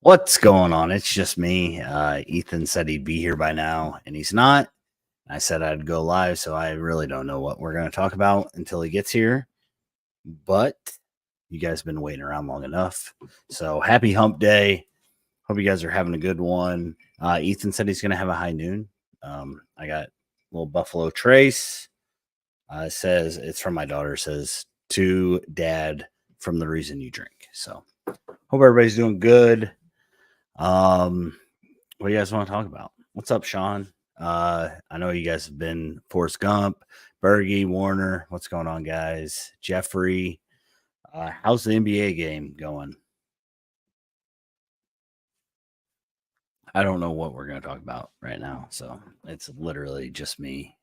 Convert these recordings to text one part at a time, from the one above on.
What's going on? It's just me. Ethan said he'd be here by now, and he's not. I said I'd go live, so I really don't know what we're going to talk about until he gets here. But you guys have been waiting around long enough. So happy hump day. Hope you guys are having a good one. Ethan said he's going to have a high noon. I got little Buffalo Trace. Says it's from my daughter. Says to dad from the reason you drink. So hope everybody's doing good. What do you guys want to talk about? What's up, Sean? I know you guys have been Forrest Gump, Bergie, Warner. What's going on, guys? Jeffrey, how's the NBA game going? I don't know what we're going to talk about right now, so it's literally just me.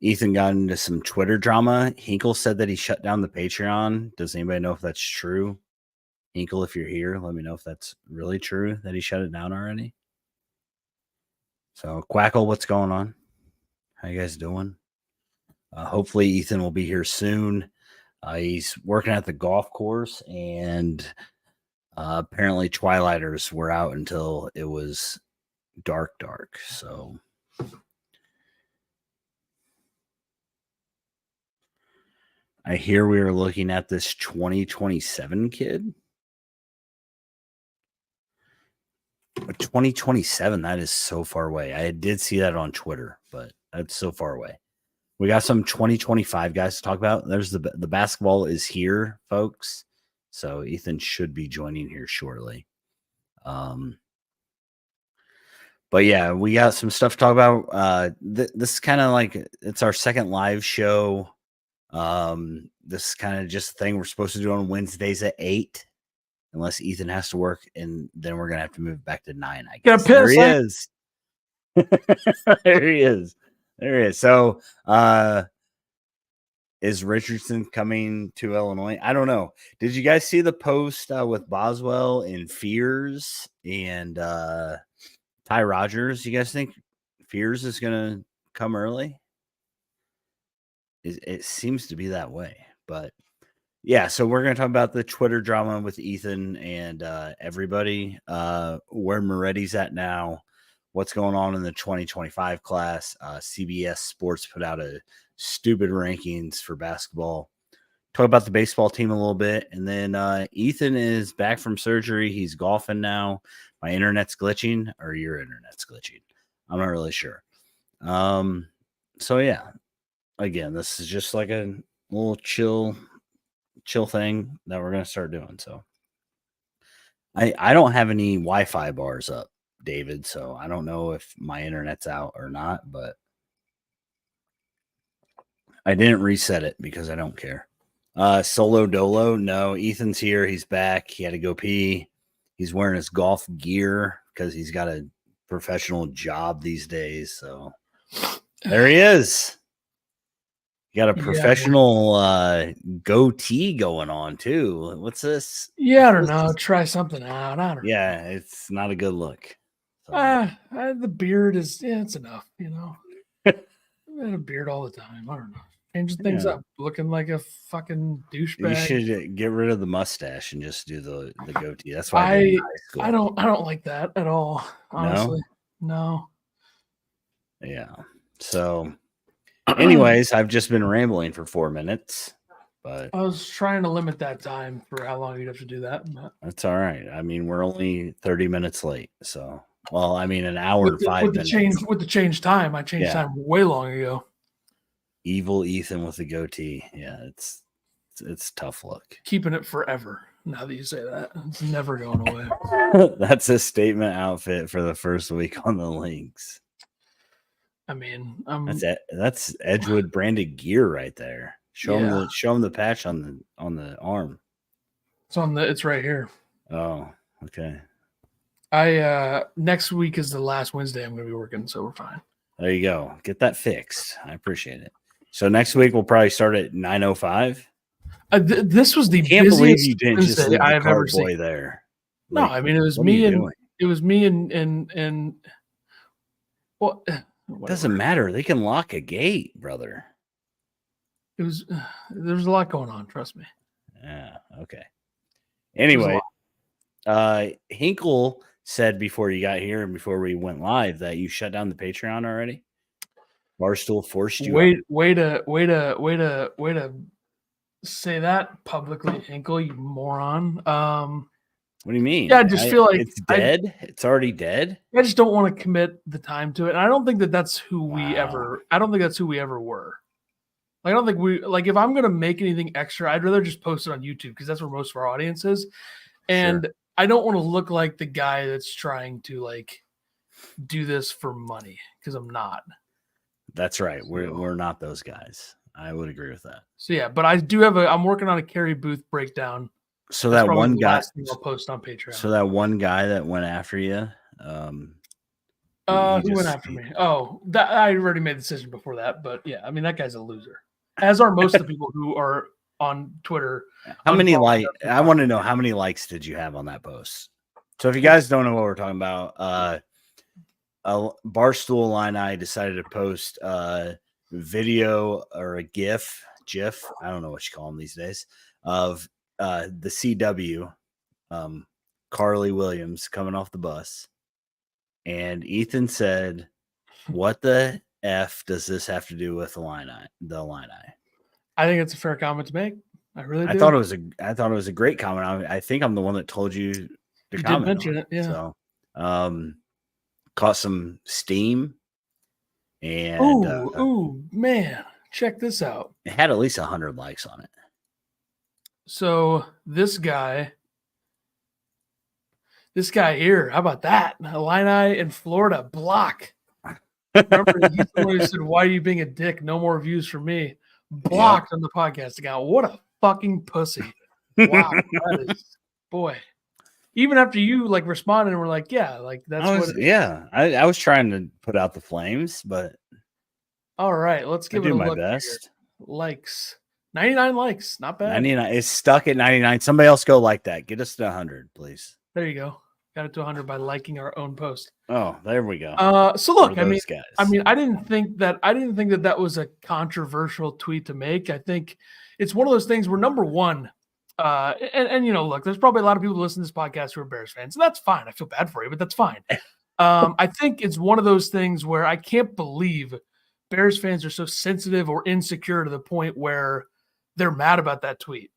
Ethan got into some Twitter drama. Hinkle said that he shut down the Patreon. Does anybody know if that's true? Hinkle, if you're here, let me know if that's really true that he shut it down already. So, Quackle, what's going on? How you guys doing? Hopefully, Ethan will be here soon. He's working at the golf course, and apparently, Twilighters were out until it was dark. So, I hear we are looking at this 2027 kid. 2027, that is so far away. I did see that on Twitter, but that's so far away. We got some 2025 guys to talk about. There's the basketball is here, folks. So Ethan should be joining here shortly. But yeah, we got some stuff to talk about. This is kind of like it's our second live show. This is kind of just a thing we're supposed to do on Wednesdays at 8. Unless Ethan has to work, and then we're gonna have to move back to 9. I guess. There he is. There he is. So, is Richardson coming to Illinois? I don't know. Did you guys see the post with Boswell and Fears and Ty Rogers? You guys think Fears is gonna come early? It seems to be that way, but. Yeah, so we're going to talk about the Twitter drama with Ethan and everybody, where Moretti's at now, what's going on in the 2025 class. CBS Sports put out a stupid rankings for basketball. Talk about the baseball team a little bit, and then Ethan is back from surgery. He's golfing now. My internet's glitching, or your internet's glitching. I'm not really sure. So, yeah, again, this is just like a little chill thing that we're going to start doing. So I don't have any Wi-Fi bars up, David, so I don't know if my internet's out or not, but I didn't reset it because I don't care. Solo Dolo, no, Ethan's here. He's back. He had to go pee. He's wearing his golf gear because he's got a professional job these days. So there he is. You got a professional goatee going on too. What's this? Yeah, I don't know. Try something out. I don't know. Yeah, it's not a good look. So. The beard is, it's enough, you know. I had a beard all the time. I don't know. Changing things up. Looking like a fucking douchebag. You should get rid of the mustache and just do the goatee. That's why I did in high school. I don't like that at all. Honestly. No. Yeah. So anyways, I've just been rambling for 4 minutes, but I was trying to limit that time for how long you'd have to do that. But that's all right. I mean, we're only 30 minutes late. So, well, I mean, an hour and 5 minutes. With the change time, I changed time way long ago. Evil Ethan with the goatee. Yeah, it's tough look. Keeping it forever. Now that you say that, it's never going away. That's a statement outfit for the first week on the links. I mean, that's Edgewood branded gear right there. Show him the patch on the arm. It's right here. Oh, okay. Next week is the last Wednesday I'm going to be working, so we're fine. There you go. Get that fixed. I appreciate it. So next week we'll probably start at 9:05. This was the can't busiest believe you didn't Wednesday just leave I the have ever boy seen there. No, I mean it was me and well, it doesn't matter. They can lock a gate, brother. There's a lot going on. Trust me. Yeah. Okay. Anyway, Hinkle said before you got here and before we went live that you shut down the Patreon already. Barstool forced you out. Way to say that publicly, Hinkle, you moron. What do you mean? Yeah, I just feel like it's dead. It's already dead. I just don't want to commit the time to it, and I don't think that that's who we Wow. ever. I don't think that's who we ever were. Like, I don't think we like. If I'm gonna make anything extra, I'd rather just post it on YouTube because that's where most of our audience is, and Sure. I don't want to look like the guy that's trying to like do this for money because I'm not. That's right. We're not those guys. I would agree with that. So yeah, but I do have I'm working on a Carrie Booth breakdown. So That's that probably one the guy last thing I'll post on Patreon. So that one guy that went after you. Who went after me? Oh, that I already made the decision before that, but yeah, I mean that guy's a loser. As are most of the people who are on Twitter. How many likes? I want to know how many likes did you have on that post? So if you guys don't know what we're talking about, a Barstool Illini decided to post a video or a GIF, I don't know what you call them these days, of the CW, Carly Williams coming off the bus. And Ethan said, "What the F does this have to do with the Illini? I think it's a fair comment to make. I really do. I thought it was a great comment. I think I'm the one that told you to you comment. Did mention it, yeah. So, caught some steam, and ooh, man, check this out. It had at least 100 likes on it. So this guy here, how about that? Illini in Florida block. Remember, he's the one who said, "Why are you being a dick? No more views for me." Blocked on the podcast account. What a fucking pussy! Wow, that is, boy. Even after you like responded and were like, "Yeah, like that's I was trying to put out the flames, but all right, let's give it a my look. best. Here. Likes, 99 likes, not bad. 99. It's stuck at 99. Somebody else go like that. Get us to 100, please. There you go. Got it to 100 by liking our own post. Oh, there we go. So look, I mean, I didn't think that was a controversial tweet to make. I think it's one of those things where number one, and you know, look, there's probably a lot of people who listen to this podcast who are Bears fans, and that's fine. I feel bad for you, but that's fine. I think it's one of those things where I can't believe Bears fans are so sensitive or insecure to the point where they're mad about that tweet.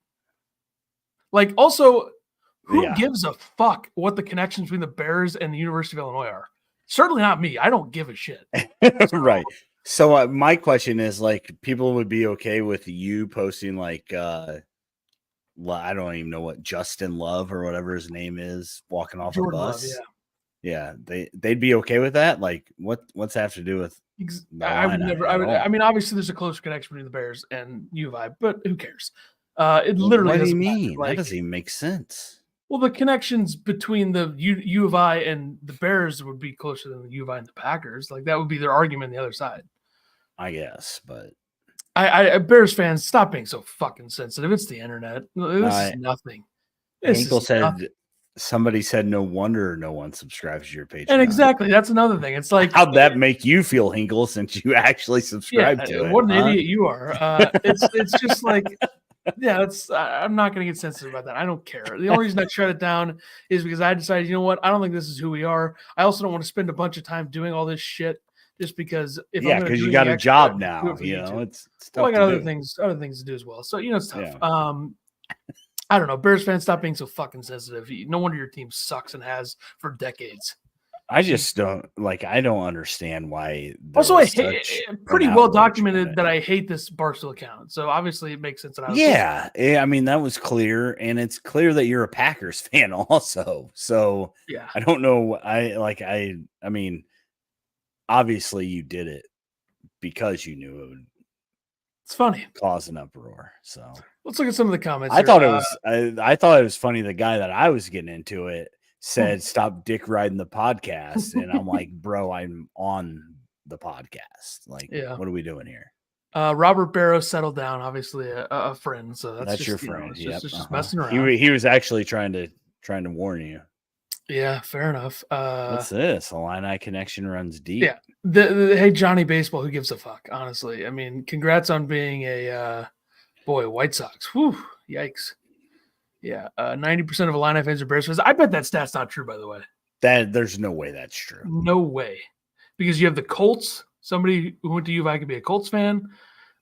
Like, also, who gives a fuck what the connections between the Bears and the University of Illinois are? Certainly not me. I don't give a shit. Right. So my question is, like, people would be okay with you posting like I don't even know what Justin Love or whatever his name is walking off Jordan a bus. Love, yeah, they'd be okay with that. Like, what's that have to do with? I would never. I mean, obviously, there's a close connection between the Bears and U of I, but who cares? It literally. What do you mean? That doesn't even make sense. Well, the connections between the U of I and the Bears would be closer than the U of I and the Packers. Like, that would be their argument on the other side. I guess, but I Bears fans, stop being so fucking sensitive. It's the internet. This is nothing. Somebody said, no wonder no one subscribes to your page. And exactly, that's another thing. It's like, how'd that make you feel, Hinkle, since you actually subscribed to it? What an idiot you are. It's just like, yeah, I'm not going to get sensitive about that. I don't care. The only reason I shut it down is because I decided, you know what? I don't think this is who we are. I also don't want to spend a bunch of time doing all this shit just because because you got a job now, you know, it's tough. I got other things to do as well. So, you know, it's tough. Yeah. I don't know. Bears fans, stop being so fucking sensitive. No wonder your team sucks and has for decades. I just don't I don't understand why. Also, I hate, pretty well documented that I hate this Barstool account. So obviously it makes sense that I mean, that was clear, and it's clear that you're a Packers fan also. So yeah, I don't know. I mean, obviously you did it because you knew it would. It's funny. Cause an uproar. So let's look at some of the comments. I thought it was funny. The guy that I was getting into it said, "Stop dick riding the podcast," and I'm like, "Bro, I'm on the podcast. Like, what are we doing here?" Robert Barrow settled down. Obviously, a friend. So that's just, your friend. Just messing around. He was actually trying to warn you. Yeah, fair enough. What's this? Illini connection runs deep. Yeah. Hey, Johnny Baseball, who gives a fuck? Honestly, I mean, congrats on being a White Sox. Whew, yikes. Yeah, 90% of Illini fans are Bears fans. I bet that stat's not true, by the way. There's no way that's true. No way, because you have the Colts. Somebody who went to U of I could be a Colts fan.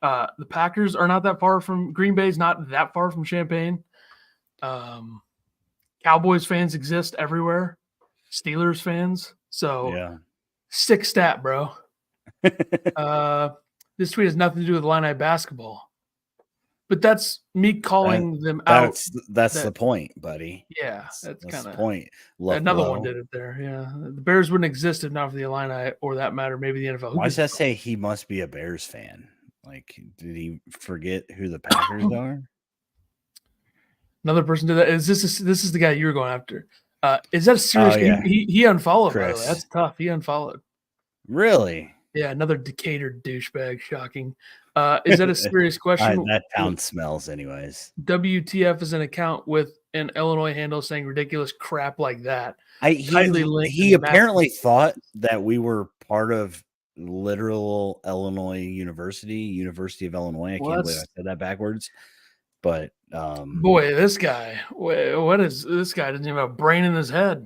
The Packers are not that far from Green Bay's not that far from Champaign. Cowboys fans exist everywhere. Steelers fans. So yeah, sick stat, bro. This tweet has nothing to do with Illini basketball. But that's me calling them out. That's the point, buddy. Yeah, that's kind of the point. Another one did it there. Yeah, the Bears wouldn't exist if not for the Illini, or that matter, maybe the NFL. Why does that say he must be a Bears fan? Like, did he forget who the Packers are? Another person did that. This is the guy you were going after? Is that a serious? Yeah. He unfollowed. Chris. By the way, that's tough. He unfollowed. Really? Yeah, another Decatur douchebag. Shocking. Is that a serious question? That town smells, anyways. WTF is an account with an Illinois handle saying ridiculous crap like that. He apparently thought that we were part of literal Illinois University of Illinois. I can't believe I said that backwards. But boy, this guy, what is this guy? Doesn't even have a brain in his head.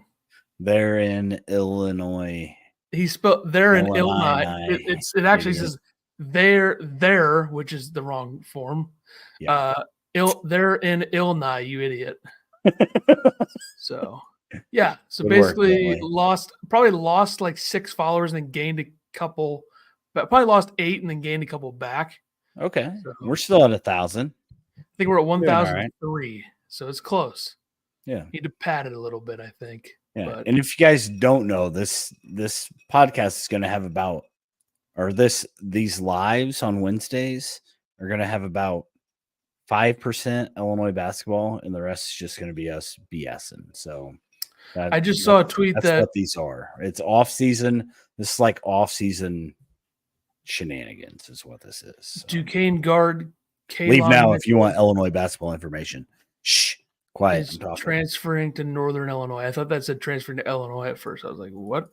They're in Illinois. He spelled they're in Illinois. It actually says there, which is the wrong form. Yeah. They're in Illinois, you idiot. So yeah. So good basically probably lost like 6 followers and then gained a couple, but probably lost 8 and then gained a couple back. Okay. So, we're still at 1,000. I think we're at 1,003. Right. So it's close. Yeah. Need to pad it a little bit, I think. Yeah. But, and if you guys don't know, this podcast is going to have these lives on Wednesdays are going to have about 5% Illinois basketball, and the rest is just going to be us BSing. So I just saw a tweet that's what these are. It's off season. This is like off season shenanigans is what this is. So. Duquesne guard leave now if you want Illinois basketball information. Shh. Quiet. I'm talking. Transferring to Northern Illinois. I thought that said transferring to Illinois at first. I was like, what?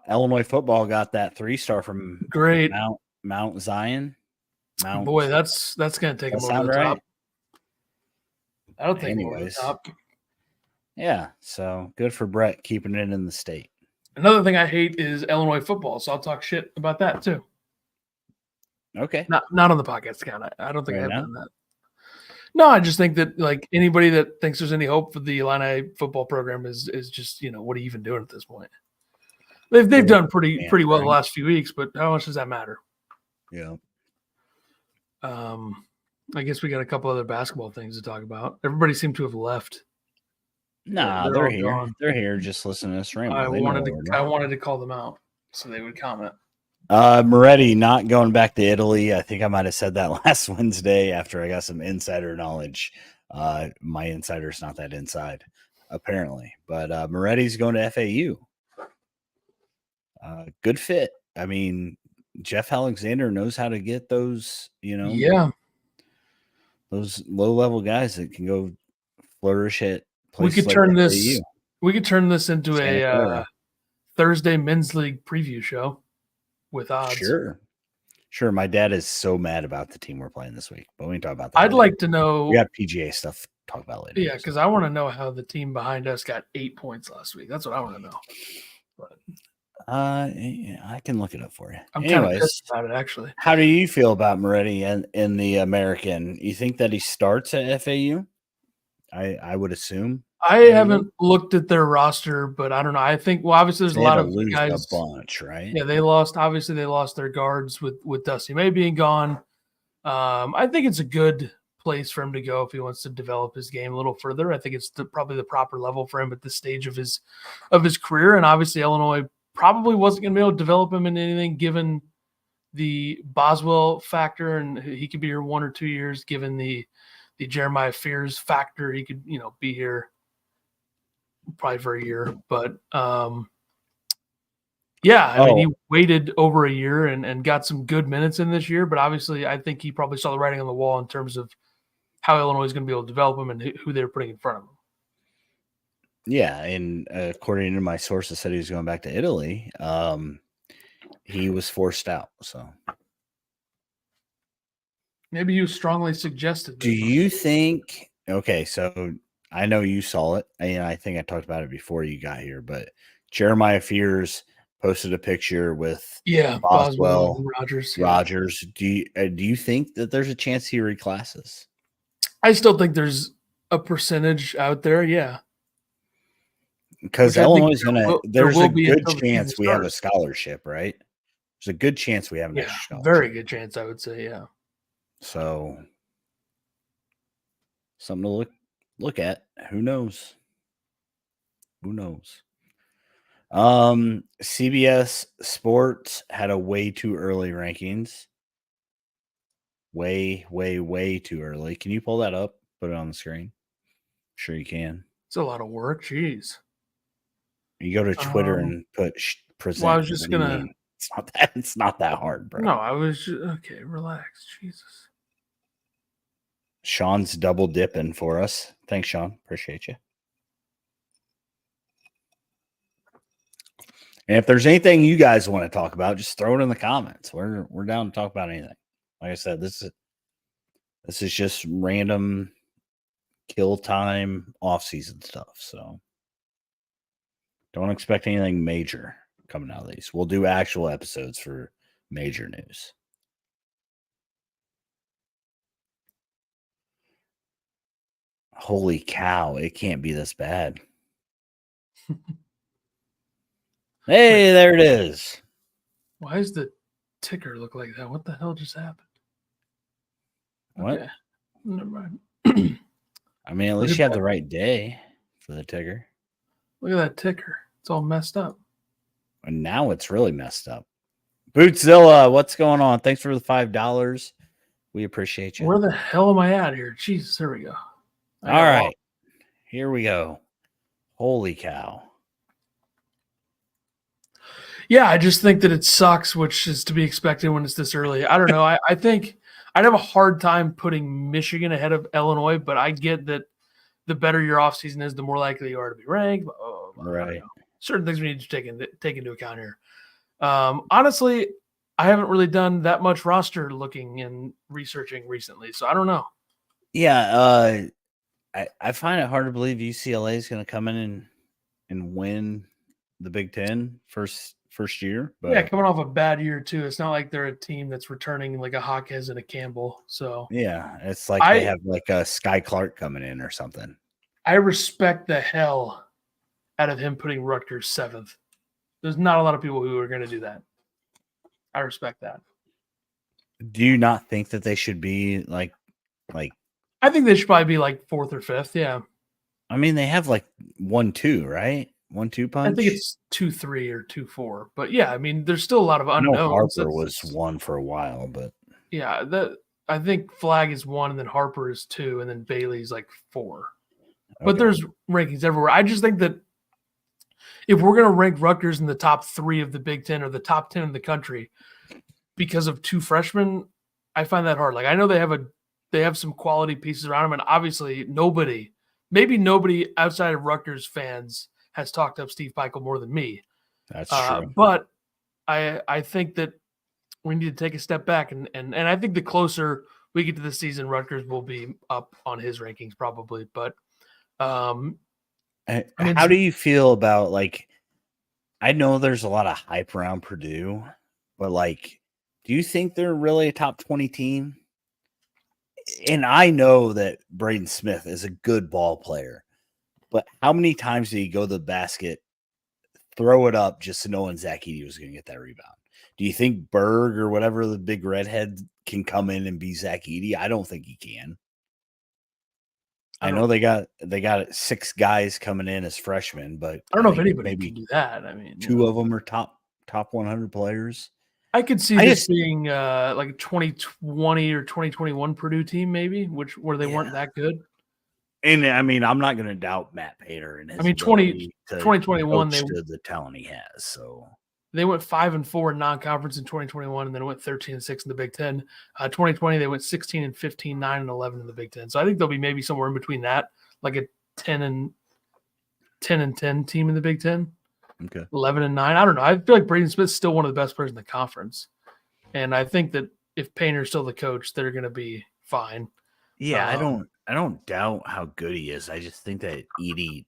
Illinois football got that 3-star from great Mount Zion. Boy, that's going to take him over the top. I don't think over the top. Yeah, so good for Brett keeping it in the state. Another thing I hate is Illinois football, so I'll talk shit about that too. Okay. Not on the podcast account. I don't think I've done that. No, I just think that like anybody that thinks there's any hope for the Illini football program is just, what are you even doing at this point? They've done pretty well the last few weeks, but how much does that matter? Yeah. I guess we got a couple other basketball things to talk about. Everybody seemed to have left. Nah, they're here. Gone. They're here just listening to us ramble. I wanted to call them out so they would comment. Moretti not going back to Italy. I think I might have said that last Wednesday after I got some insider knowledge. My insider's not that inside, apparently. But Moretti's going to FAU. Good fit. I mean, Jeff Alexander knows how to get those, those low-level guys that can go flourish at places we could turn this into a Thursday men's league preview show. With odds. Sure. My dad is so mad about the team we're playing this week, but we can talk about that. I'd like to know. We got PGA stuff to talk about later. Yeah, because I want to know how the team behind us got 8 points last week. That's what I want to know. But I can look it up for you. I'm kind of pissed about it, actually. How do you feel about Moretti in the American? You think that he starts at FAU? I would assume. I haven't looked at their roster, but I don't know. I think obviously there's a lot of guys. A bunch, right? Yeah, they lost their guards with Dusty May being gone. I think it's a good place for him to go if he wants to develop his game a little further. I think it's probably the proper level for him at this stage of his career. And obviously Illinois probably wasn't going to be able to develop him in anything given the Boswell factor, and he could be here 1 or 2 years given the Jeremiah Fears factor. He could, be here probably for a year, but I mean, he waited over a year and got some good minutes in this year, but obviously I think he probably saw the writing on the wall in terms of how Illinois is going to be able to develop him and who they're putting in front of him. Yeah, and according to my sources said he was going back to Italy. He was forced out, so maybe you strongly suggested. Do you think? Okay, so I know you saw it, and I think I talked about it before you got here, but Jeremiah Fears posted a picture with Boswell Boswell, and Rogers. Rogers. Do you think that there's a chance he reclasses? I still think there's a percentage out there, yeah. Because Illinois is gonna. There's a good chance we have a starts. scholarship, right? There's a good chance we have an extra scholarship. Very good chance, I would say, yeah. So something to look at. Who knows? Who knows? CBS Sports had a way too early rankings. Way too early. Can you pull that up? Put it on the screen. Sure you can. It's a lot of work. Jeez. You go to Twitter and put present. Well, I was just gonna. It's not that hard, bro. No, I was just, okay. Relax, Jesus. Sean's double dipping for us. Thanks, Sean. Appreciate you. And if there's anything you guys want to talk about, just throw it in the comments. We're down to talk about anything. Like I said, this is just random kill time off-season stuff. So don't expect anything major coming out of these. We'll do actual episodes for major news. Holy cow, it can't be this bad. Hey, there it is. Why does the ticker look like that? What the hell just happened? What? Okay. Never mind. I mean, at least you have the right day for the ticker. Look at that ticker. It's all messed up. And now it's really messed up. Bootzilla, what's going on? Thanks for the $5. We appreciate you. Where the hell am I at here? Jesus, there we go. All right. Here we go. Holy cow. Yeah, I just think that it sucks, which is to be expected when it's this early. I don't know. I think I'd have a hard time putting Michigan ahead of Illinois, but I get that the better your offseason is, the more likely you are to be ranked. Right. Certain things we need to take into account here. Honestly, I haven't really done that much roster looking and researching recently, so I don't know. Yeah, I find it hard to believe UCLA is going to come in and win the Big Ten first year. But yeah, coming off a bad year too. It's not like they're a team that's returning like a Hawkes and a Campbell. So yeah, it's like they have like a Sky Clark coming in or something. I respect the hell out of him putting Rutgers 7th. There's not a lot of people who are going to do that. I respect that. Do you not think that they should be like? I think they should probably be like 4th or 5th. Yeah. I mean, they have like 1-2, right? 1-2 punch. I think it's 2-3 or 2-4. But yeah, I mean, there's still a lot of unknowns. Harper was 1 for a while, but yeah, I think Flag is 1, and then Harper is 2, and then Bailey's like 4. Okay. But there's rankings everywhere. I just think that if we're going to rank Rutgers in the top 3 of the Big Ten or the top 10 in the country because of 2 freshmen, I find that hard. Like I know they have some quality pieces around them, and obviously maybe nobody outside of Rutgers fans has talked up Steve Peichel more than me. That's true. But I think that we need to take a step back, and I think the closer we get to the season, Rutgers will be up on his rankings probably. But how do you feel about like? I know there's a lot of hype around Purdue, but like, do you think they're really a top 20 team? And I know that Braden Smith is a good ball player, but how many times did he go to the basket, throw it up just to know Zach Edey was going to get that rebound? Do you think Berg or whatever the big redhead can come in and be Zach Edey? I don't think he can. I know they got 6 guys coming in as freshmen, but I don't know if anybody can do that. I mean, 2 of them are top 100 players. I could see this being like a 2020 or 2021 Purdue team, maybe, where they weren't that good. And I mean, I'm not going to doubt Matt Painter and his 2021 they the talent he has. So they went 5-4 in non-conference in 2021, and then went 13-6 in the Big Ten. 2020 they went 16-15, 9-11 in the Big Ten. So I think they'll be maybe somewhere in between that, like a 10-10 team in the Big Ten. Okay, 11-9. I don't know. I feel like Braden Smith's still one of the best players in the conference, and I think that if Painter's still the coach, they're going to be fine. Yeah, I don't doubt how good he is. I just think that Edie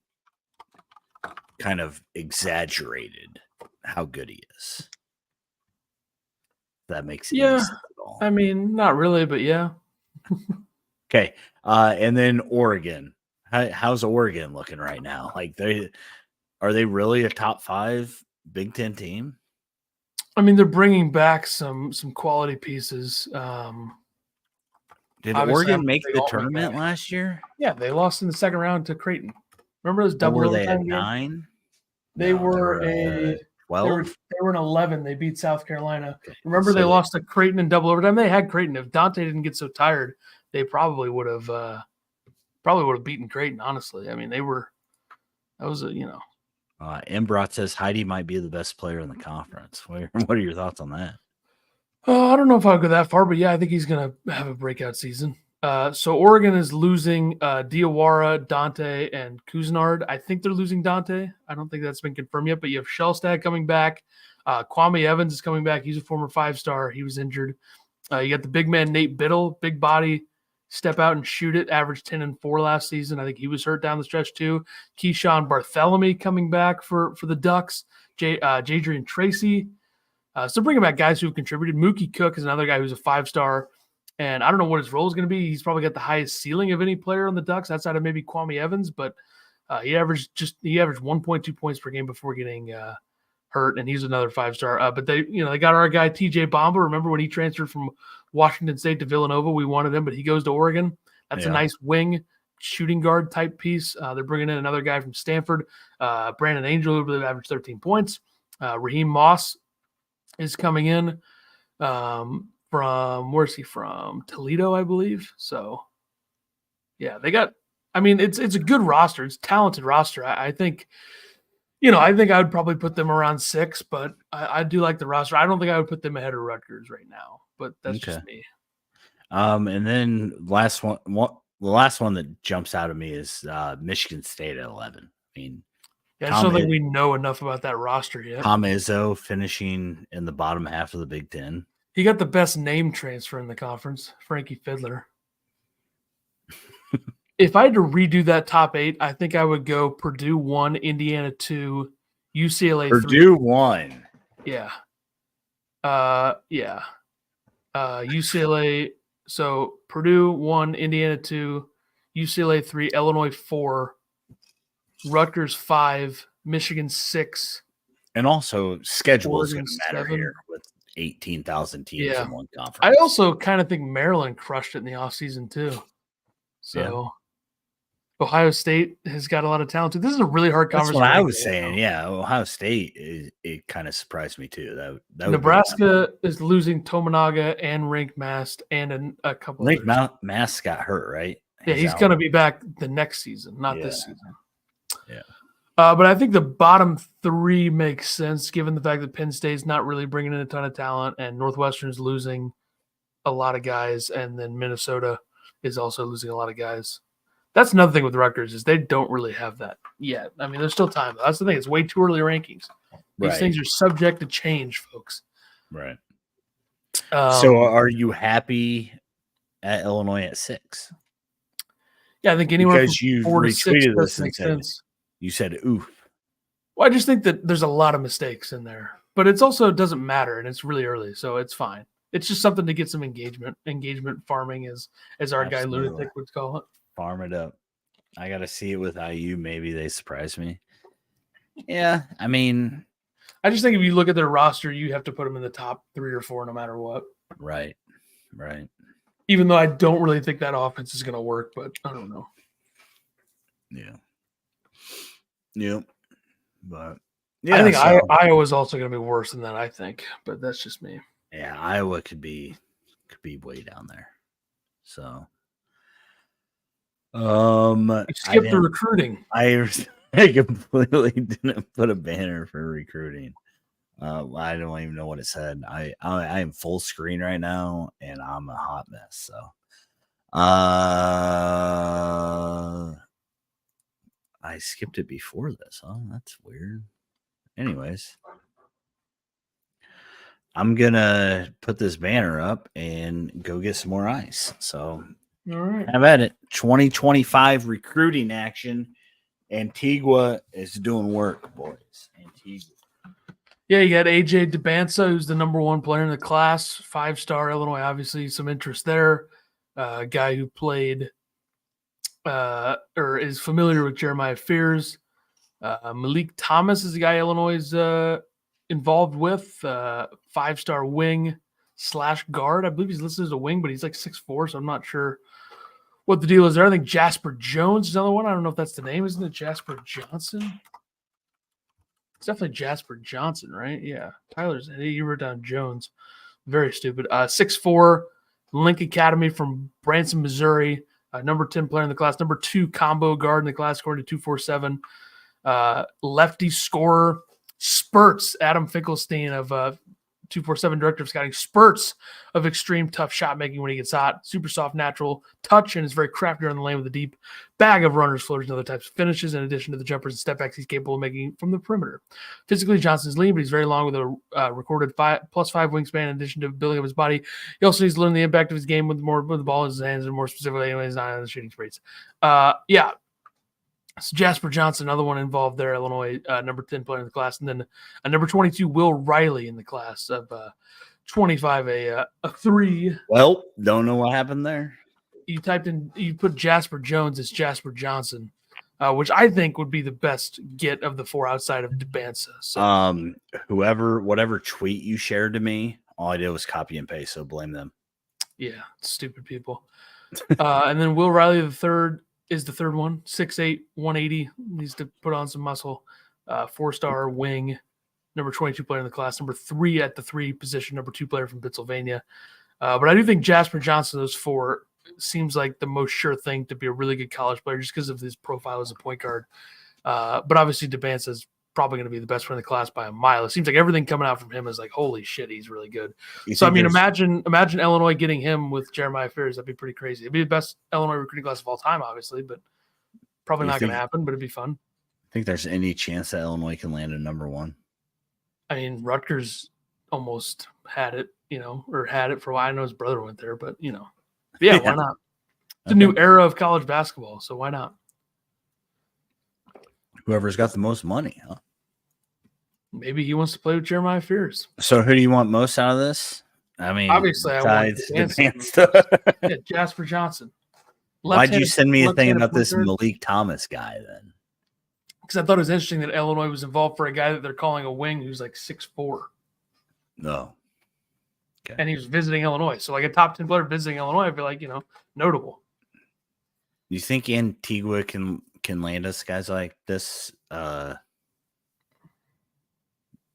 kind of exaggerated how good he is. That makes any sense at all. I mean, not really, but yeah. Okay. And then Oregon. How's Oregon looking right now? Like, are they really a top 5 Big Ten team? I mean, they're bringing back some quality pieces. Did Oregon make the tournament last year? Yeah, they lost in the second round to Creighton. Remember those double overtime games? 9? They were a 12. They were an 11. They beat South Carolina. Okay. Remember, they lost to Creighton in double overtime. They had Creighton. If Dante didn't get so tired, they probably would have beaten Creighton. Honestly, I mean, that was a Embrot says Heidi might be the best player in the conference. What are your thoughts on that? I don't know if I'll go that far, but yeah, I think he's going to have a breakout season. So Oregon is losing Diawara, Dante, and Cousinard. I think they're losing Dante. I don't think that's been confirmed yet, but you have Shellstad coming back. Kwame Evans is coming back. He's a former 5-star. He was injured. You got the big man, Nate Biddle, big body, step out and shoot it, averaged 10 and 4 last season. I think he was hurt down the stretch too. Keyshawn Barthelemy coming back for the Ducks. Jadrian Tracy. So bringing back guys who have contributed. Mookie Cook is another guy who's a 5-star. And I don't know what his role is going to be. He's probably got the highest ceiling of any player on the Ducks outside of maybe Kwame Evans, but he averaged 1.2 points per game before getting hurt, and he's another 5-star. But they got our guy TJ Bomba. Remember when he transferred from Washington State to Villanova? We wanted him, but he goes to Oregon. That's a nice wing shooting guard type piece. They're bringing in another guy from Stanford, Brandon Angel, who I believe averaged 13 points. Raheem Moss is coming in. From where's he from? Toledo, I believe. So, yeah, they got. I mean, it's a good roster. It's a talented roster. I think, I think I would probably put them around 6, but I do like the roster. I don't think I would put them ahead of Rutgers right now, but that's just me. And then the last one that jumps out at me is Michigan State at 11. I mean, I just don't think we know enough about that roster yet. Tom Izzo finishing in the bottom half of the Big Ten. He got the best name transfer in the conference, Frankie Fiddler. If I had to redo that top 8, I think I would go Purdue 1, Indiana 2, UCLA 3. Purdue 1. Yeah. UCLA. So Purdue 1, Indiana 2, UCLA 3, Illinois 4, Rutgers 5, Michigan 6. And also schedule is going to matter 7. Here with 18,000 teams in one conference. I also kind of think Maryland crushed it in the offseason too. So Ohio State has got a lot of talent too. This is a really hard conversation. That's what I was saying. Yeah, Ohio State it kind of surprised me too. That Nebraska is losing Tominaga and Rink Mast and a couple. Rink Mast got hurt, right? Yeah, he's going to be back the next season, not this season. Yeah. But I think the bottom 3 makes sense given the fact that Penn State's not really bringing in a ton of talent and Northwestern's losing a lot of guys, and then Minnesota is also losing a lot of guys. That's another thing with Rutgers is they don't really have that yet. I mean, there's still time. That's the thing. It's way too early rankings. These things are subject to change, folks. Right. So are you happy at Illinois at 6? Yeah, I think anywhere because from 4 to 6 does make sense. You said oof. Well, I just think that there's a lot of mistakes in there, but it's also doesn't matter, and it's really early, so it's fine. It's just something to get some engagement farming, as our guy Lunatic would call it. Farm it up. I got to see it with IU. Maybe they surprise me. Yeah, I mean, I just think if you look at their roster, you have to put them in the top 3 or 4 no matter what. Right. Even though I don't really think that offense is going to work, but I don't know. Yeah. Yep. But yeah, I think Iowa's also going to be worse than that, I think, but that's just me. Yeah, Iowa could be way down there. So you skipped the recruiting. I completely didn't put a banner for recruiting. I don't even know what it said. I am full screen right now and I'm a hot mess. So I skipped it before this. Oh, that's weird. Anyways, I'm gonna put this banner up and go get some more ice. So All right. Have at it. 2025 recruiting action. Antigua is doing work, boys. Antigua. Yeah, you got AJ DeBansa, who's the number 1 player in the class, 5-star Illinois. Obviously, some interest there. A guy who played or is familiar with Jeremiah Fears. Malik Thomas is the guy Illinois is involved with. 5-star wing / guard. I believe he's listed as a wing, but he's like 6'4", so I'm not sure what the deal is there. I think Jasper Jones is another one. I don't know if that's the name. Isn't it Jasper Johnson? It's definitely Jasper Johnson, right? Yeah. He wrote down Jones. Very stupid. 6'4", Link Academy from Branson, Missouri. Number 10 player in the class. Number 2 combo guard in the class, according to 247. Lefty scorer. Spurts. Adam Finkelstein of 247 director of scouting. Spurts of extreme tough shot making when he gets hot. Super soft, natural touch, and is very crafty on the lane with a deep bag of runners, floaters, and other types of finishes. In addition to the jumpers and step backs he's capable of making from the perimeter. Physically, Johnson's lean, but he's very long with a recorded +5 wingspan. In addition to building up his body, he also needs to learn the impact of his game with the ball in his hands, and more specifically, he's not on the shooting sprees. Yeah. So Jasper Johnson, another one involved there, Illinois, number 10 player in the class. And then number 22, Will Riley in the class of 25, a 3. Well, don't know what happened there. You put Jasper Jones, it's Jasper Johnson, which I think would be the best get of the 4 outside of DeBansa. So. Whatever tweet you shared to me, all I did was copy and paste, so blame them. Yeah, stupid people. And then Will Riley, the third, is the third one. 6'8", 180. Needs to put on some muscle. 4-star wing. Number 22 player in the class. Number 3 at the 3 position. Number 2 player from Pennsylvania. But I do think Jasper Johnson, those 4, seems like the most sure thing to be a really good college player just because of his profile as a point guard. But obviously DeBansa is probably going to be the best player in the class by a mile. It seems like everything coming out from him is like, holy shit, he's really good. So, I mean, imagine Illinois getting him with Jeremiah Fears. That'd be pretty crazy. It'd be the best Illinois recruiting class of all time, obviously, but probably not going to happen, but it'd be fun. I think there's any chance that Illinois can land a number 1. I mean, Rutgers almost had it, or had it for a while. I know his brother went there, but, yeah, why not? It's a new era of college basketball, so why not? Whoever's got the most money, huh? Maybe he wants to play with Jeremiah Fears. So who do you want most out of this? I mean, obviously, I want DeBansa. Jasper Johnson. Why'd you send me a thing about this Malik Thomas guy then? Because I thought it was interesting that Illinois was involved for a guy that they're calling a wing who's like 6'4". No. Okay. And he was visiting Illinois. So like a top 10 player visiting Illinois, I feel like, notable. You think Antigua can land us guys like this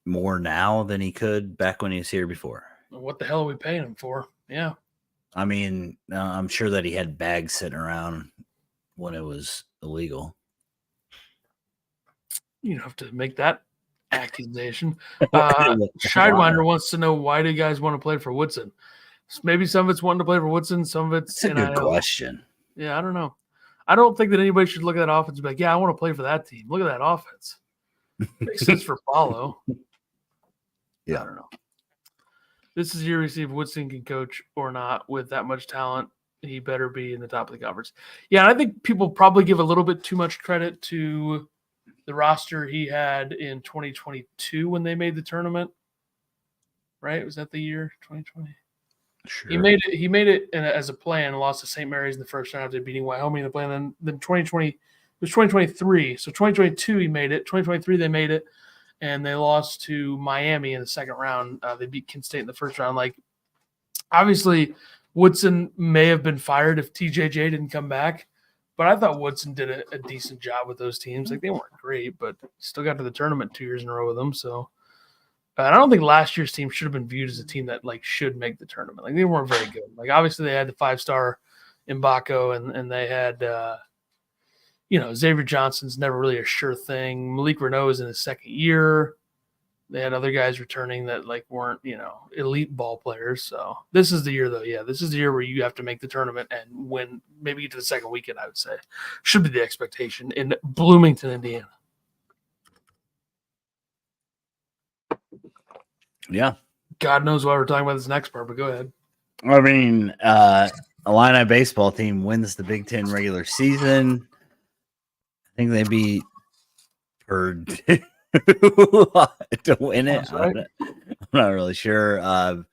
more now than he could back when he was here before? What the hell are we paying him for? Yeah. I mean, I'm sure that he had bags sitting around when it was illegal. You don't have to make that accusation. Scheidwinder wants to know, why do you guys want to play for Woodson? Maybe some of it's wanting to play for Woodson, some of it's a good question. Yeah, I don't know. I don't think that anybody should look at that offense and be like, yeah, I want to play for that team. Look at that offense. Makes sense for Paulo. Yeah. I don't know. This is year we see if Woodson can coach or not with that much talent. He better be in the top of the conference. Yeah, and I think people probably give a little bit too much credit to the roster he had in 2022 when they made the tournament. Right? Was that the year 2020? Sure. He made it as a play and lost to St. Mary's in the first round after beating Wyoming in the play. And then 2020 it was 2023. So 2022 he made it. 2023 they made it, and they lost to Miami in the second round. They beat Kent State in the first round. Like, obviously, Woodson may have been fired if TJJ didn't come back, but I thought Woodson did a decent job with those teams. Like, they weren't great, but still got to the tournament 2 years in a row with them. So. And I don't think last year's team should have been viewed as a team that should make the tournament. Like, they weren't very good. Like, obviously they had the 5-star Mbako and they had Xavier Johnson's never really a sure thing. Malik Renault is in his second year. They had other guys returning that weren't elite ball players. So this is the year though. Yeah, this is the year where you have to make the tournament and win. Maybe get to the second weekend. I would say should be the expectation in Bloomington, Indiana. Yeah. God knows why we're talking about this next part, but go ahead. I mean, Illini baseball team wins the Big Ten regular season. I think they beat Purdue to win it. Right. I'm not really sure.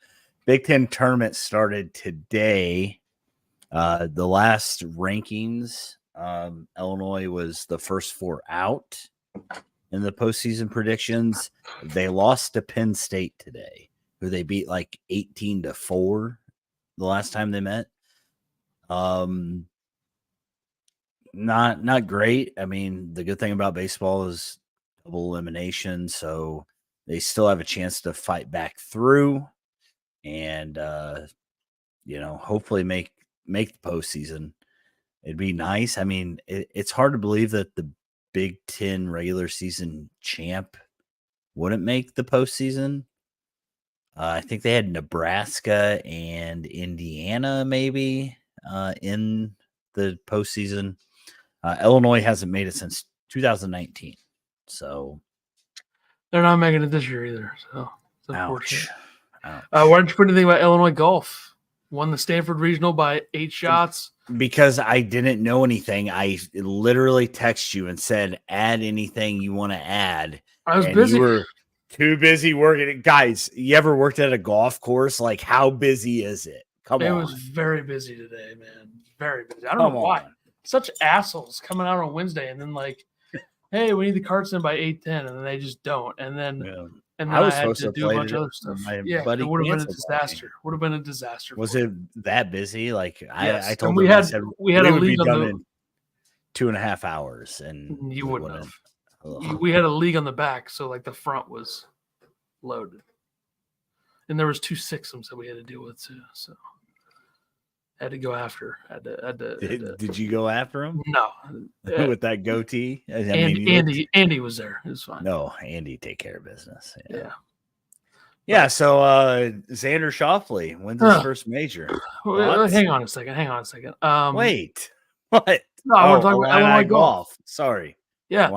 Big Ten tournament started today. The last rankings, Illinois was the first 4 out in the postseason predictions. They lost to Penn State today, who they beat like 18-4 the last time they met. Not great. I mean, the good thing about baseball is double elimination, so they still have a chance to fight back through and hopefully make the postseason. It'd be nice. I mean, it's hard to believe that the Big Ten regular season champ wouldn't make the postseason. I think they had Nebraska and Indiana maybe in the postseason. Illinois hasn't made it since 2019, so they're not making it this year either. So it's unfortunate. Ouch. Why don't you put anything about Illinois golf? Won the Stanford Regional by 8 shots. Because I didn't know anything. I literally texted you and said, add anything you want to add. I was busy. You were too busy working. Guys, you ever worked at a golf course? Like, how busy is it? Come on. It was very busy today, man. Very busy. I don't know why. Such assholes coming out on Wednesday and then like, hey, we need the carts in by 8:10, and then they just don't. And then I was had to do a bunch of other stuff. Yeah, it would have been a disaster. Would have been a disaster. Was it that busy? Like yes. I told them, we had a league done in 2.5 hours, and you wouldn't have. We had a league on the back, so like the front was loaded, and there was 2 sixums that we had to deal with too. So had to go after. Did you go after him? No, with that goatee. Andy was there. It was fine. No, Andy take care of business. Yeah. So Xander Schauffele wins his first major. Hang on a second. Wait, what? No, I want to talk about Illinois golf. Sorry. Yeah,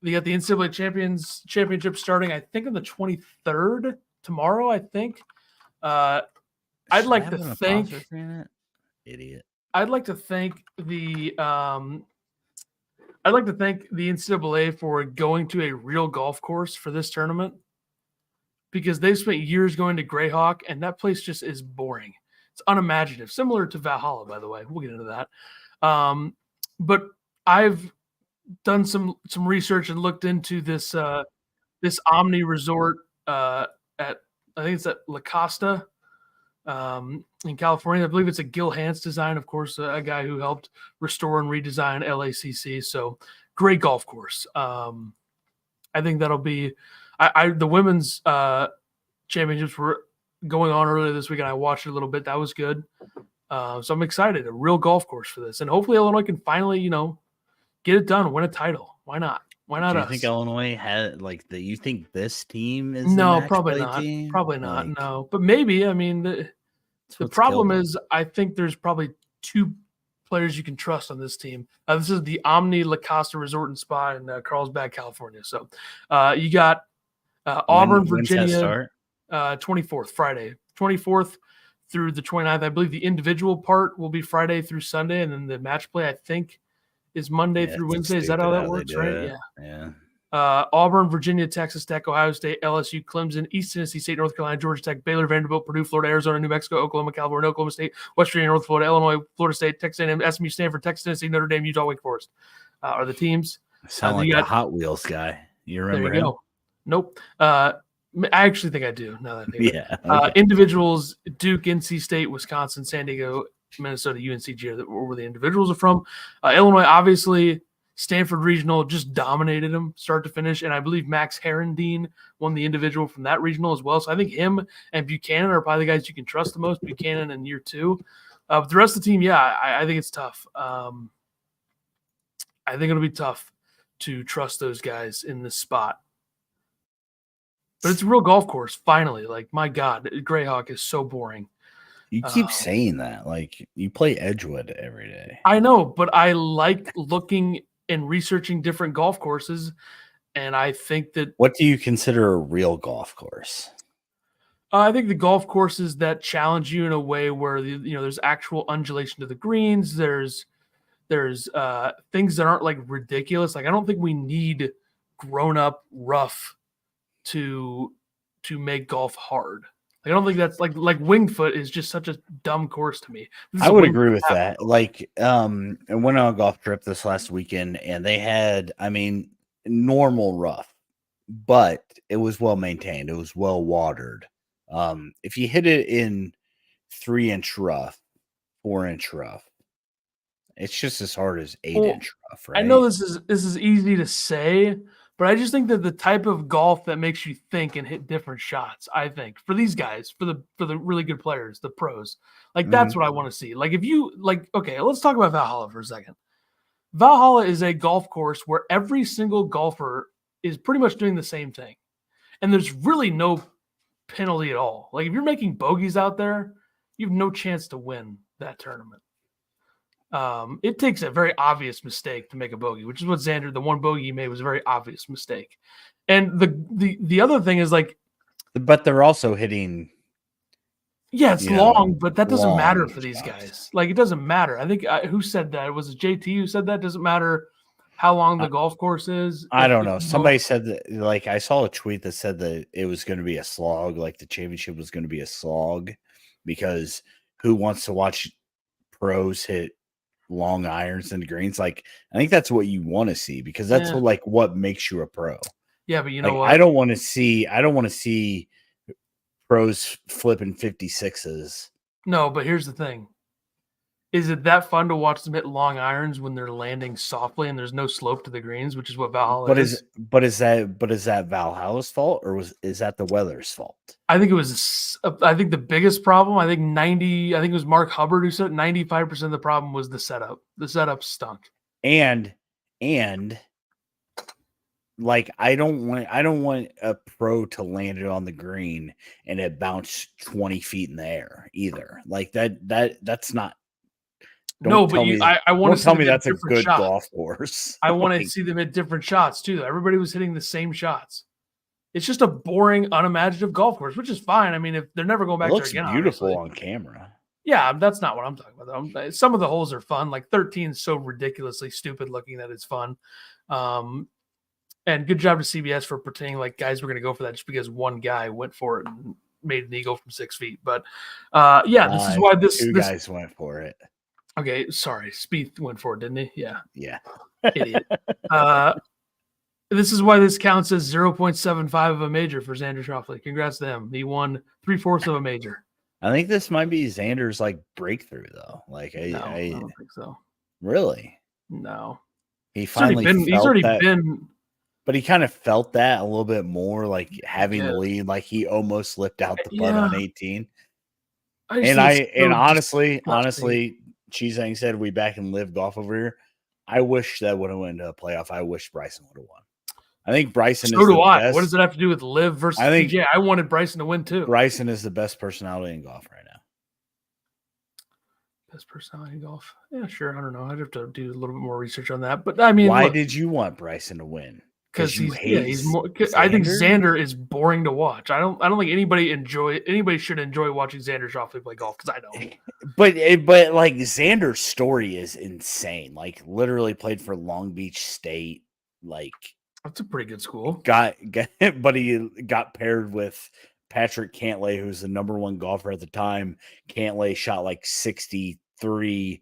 they got the NCAA championship starting. I think on the 23rd tomorrow. I think. I'd like to thank idiot. I'd like to thank the NCAA for going to a real golf course for this tournament because they've spent years going to Greyhawk and that place just is boring. It's unimaginative, similar to Valhalla, by the way. We'll get into that. But I've done some research and looked into this Omni Resort I think it's at La Costa. In California, I believe it's a Gil Hans design, of course, a guy who helped restore and redesign LACC. So great golf course. I think that'll be the women's championships were going on earlier this week, and I watched it a little bit. That was good. So I'm excited. A real golf course for this, and hopefully Illinois can finally, get it done, win a title. Why not? Why not? Do you us? think Illinois had you think this team is no, probably not. Team? Probably not. No, but maybe. I mean, the problem is, I think there's probably 2 players you can trust on this team. This is the Omni La Costa Resort and Spa in Carlsbad, California. So you got Auburn, Virginia, 24th, Friday, 24th through the 29th. I believe the individual part will be Friday through Sunday, and then the match play, I think, is Monday through Wednesday. Is that how that works, right? Yeah. Auburn, Virginia, Texas Tech, Ohio State, LSU, Clemson, East Tennessee State, North Carolina, Georgia Tech, Baylor, Vanderbilt, Purdue, Florida, Arizona, New Mexico, Oklahoma, California, Oklahoma State, West Virginia, North Florida, Illinois, Florida State, Texas A&M, SMU, Stanford, Texas Tennessee, Notre Dame, Utah, Wake Forest are the teams. Sound like a Hot Wheels guy. You remember him? Go. Nope. I actually think I do. Now that I think okay. Individuals: Duke, NC State, Wisconsin, San Diego, Minnesota, UNCG, where the individuals are from. Illinois, obviously. Stanford Regional just dominated them start to finish, and I believe Max Herendeen won the individual from that regional as well. So I think him and Buchanan are probably the guys you can trust the most. Buchanan in year 2. But the rest of the team, I think it's tough. I think it'll be tough to trust those guys in this spot. But it's a real golf course, finally. Like, my God, Greyhawk is so boring. You keep saying that. Like, you play Edgewood every day. I know, but I like looking and researching different golf courses, and I think that. What do you consider a real golf course? I think the golf courses that challenge you in a way where there's actual undulation to the greens. There's things that aren't like ridiculous. Like I don't think we need grown up rough to make golf hard. I don't think that's like Winged Foot is just such a dumb course to me. I would agree with that. Like, I went on a golf trip this last weekend, and they had, normal rough, but it was well maintained. It was well watered. If you hit it in 3-inch rough, 4-inch rough, it's just as hard as 8-inch rough, right? I know this is easy to say, but I just think that the type of golf that makes you think and hit different shots, I think, for these guys, for the really good players, the pros, like that's what I want to see. Like if you okay, let's talk about Valhalla for a second. Valhalla is a golf course where every single golfer is pretty much doing the same thing. And there's really no penalty at all. Like if you're making bogeys out there, you have no chance to win that tournament. It takes a very obvious mistake to make a bogey, which is what Xander, the one bogey he made was a very obvious mistake. And the other thing is but they're also hitting. Yeah, it's long, but that doesn't matter for these guys. Like it doesn't matter. I think who said that? Was it JT who said that? Doesn't matter how long the golf course is. I don't know. Somebody said that. Like I saw a tweet that said that it was going to be a slog. Like the championship was going to be a slog because who wants to watch pros hit long irons and greens? Like I think that's what you want to see because that's what makes you a pro. Yeah, but you know what? I don't want to see pros flipping 56s. No, but here's the thing. Is it that fun to watch them hit long irons when they're landing softly and there's no slope to the greens, which is what Valhalla is? But is that Valhalla's fault or is that the weather's fault? I think it was. I think the biggest problem. I think it was Mark Hubbard who said 95% of the problem was the setup. The setup stunk. And like I don't want a pro to land it on the green and it bounced 20 feet in the air either. Like that's not. I want to tell me that's a good golf course. I want to see them hit different shots too. Everybody was hitting the same shots. It's just a boring, unimaginative golf course, which is fine. I mean, if they're never going back there again, it looks beautiful on camera. Yeah, that's not what I'm talking about. Some of the holes are fun. Like 13 is so ridiculously stupid looking that it's fun. And good job to CBS for pretending like guys were going to go for that just because one guy went for it and made an eagle from 6 feet. But this is why this guys went for it. Okay, sorry. Spieth went for it, didn't he? Yeah. Yeah. Idiot. This is why this counts as 0.75 of a major for Xander Schauffele. Congrats to him. He won 3/4 of a major. I think this might be Xander's breakthrough though. I don't think so. Really? No. He's already been. But he kind of felt that a little bit more, having the lead, like he almost slipped out the putt on 18. Honestly, Cheesang said we back in live golf over here. I wish that would have went to a playoff. I wish Bryson would have won. I think Bryson is the best. What does it have to do with live versus PGA? I wanted Bryson to win too. Bryson is the best personality in golf right now. Best personality in golf? Yeah, sure. I don't know. I'd have to do a little bit more research on that. But I mean, why did you want Bryson to win? Because he's more. I think Xander is boring to watch. I don't think anybody should enjoy watching Xander Schauffele play golf because I don't. But Xander's story is insane. Literally played for Long Beach State. That's a pretty good school. But he got paired with Patrick Cantlay, who's the number one golfer at the time. Cantlay shot 63.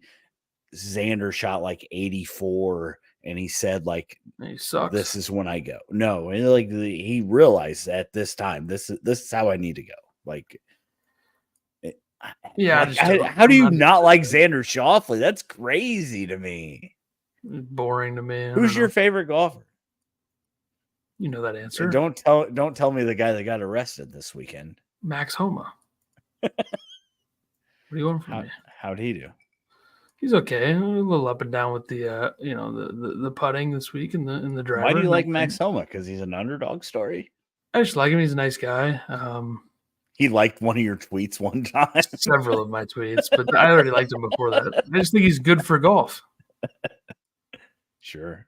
Xander shot 84. And he said, he sucks. This is when I go. No, he realized at this time, this is how I need to go. How do you not like Xander Schauffele? That's crazy to me. Boring to me. Who's your favorite golfer? You know that answer. Don't tell me the guy that got arrested this weekend. Max Homa. What do you want from me? How'd he do? He's okay. A little up and down with the putting this week in the driver. Why do you like Max Homa? Because he's an underdog story. I just like him. He's a nice guy. He liked one of your tweets one time. Several of my tweets, but I already liked him before that. I just think he's good for golf. Sure.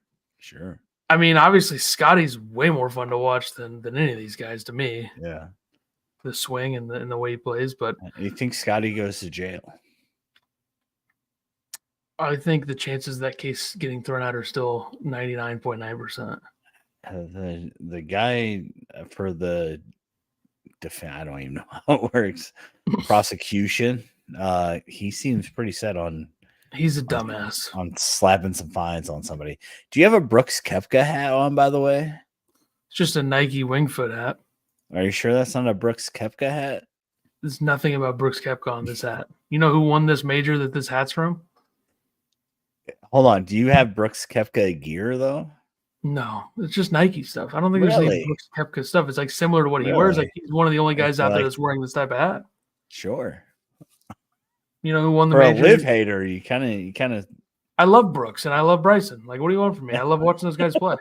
I mean, obviously, Scotty's way more fun to watch than any of these guys to me. Yeah. the swing and the way he plays. But you think Scotty goes to jail? I think the chances of that case getting thrown out are still 99.9%. The guy for the defense, I don't even know how it works. Prosecution, he seems pretty set on. He's a dumbass on slapping some fines on somebody. Do you have a Brooks Koepka hat on, by the way? It's just a Nike Wingfoot hat. Are you sure that's not a Brooks Koepka hat? There's nothing about Brooks Koepka on this hat. You know who won this major that this hat's from? Hold on. Do you have Brooks Koepka gear, though? No, it's just Nike stuff. I don't think there's any Brooks Koepka stuff. It's like similar to what he wears. Like he's one of the only guys out there that's wearing this type of hat. Sure. You know who won the For major? A live hater, you kind of. I love Brooks and I love Bryson. Like, what do you want from me? I love watching those guys play.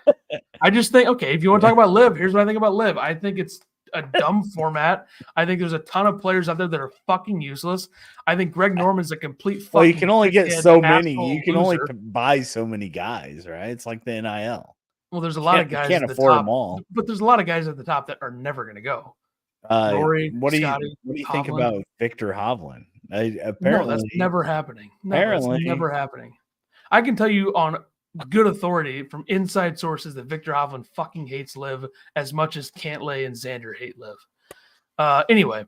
I just think, okay, if you want to talk about live, here's what I think about live. I think it's a dumb format. I think there's a ton of players out there that are fucking useless. I think Greg Norman's a complete fucking. Well, you can only get so many. You can loser. only buy so many guys, right? It's like the NIL. Well, there's a lot of guys. You can't at the afford top, them all. But there's a lot of guys at the top that are never going to go. Rory, what do Scotty, you think about Victor Hovland? Apparently, no, that's never happening. No, apparently, that's never happening. I can tell you on good authority from inside sources that Victor Hovland fucking hates live as much as Cantlay and Xander hate live. Anyway,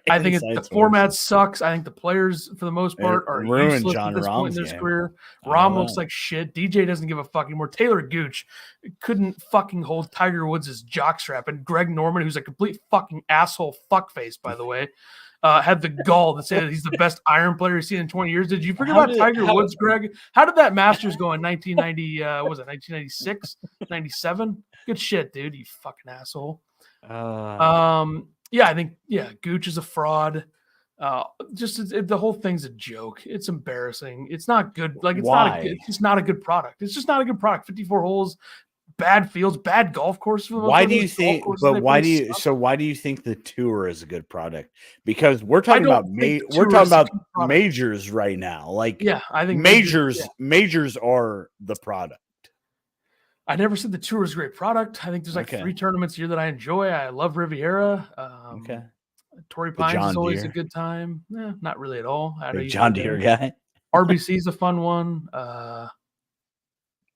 I think the format sucks. I think the players, for the most part, are useless John at this Rahm's point in their game. career. Rahm looks like shit. DJ doesn't give a fuck anymore. Taylor Gooch couldn't fucking hold Tiger Woods' jockstrap. And Greg Norman, who's a complete fucking asshole fuckface, by the way, had the gall to say that he's the best iron player he's seen in 20 years. Did you forget about Tiger Woods, Greg? How did that Masters go in 1990? Was it 1996, 97? Good shit, dude. You fucking asshole. Yeah, I think Gooch is a fraud. The whole thing's a joke. It's embarrassing. It's not good. Like it's just not a good product. It's just not a good product. 54 holes, bad fields, bad golf course. Why do you think? But why do you? So why do you think the tour is a good product? Because we're talking about majors right now. Like I think majors are the product. I never said the tour is a great product. I think there's 3 tournaments a year that I enjoy. I love Riviera. Torrey Pines is always a good time. Not really at all. John Deere guy. RBC is a fun one.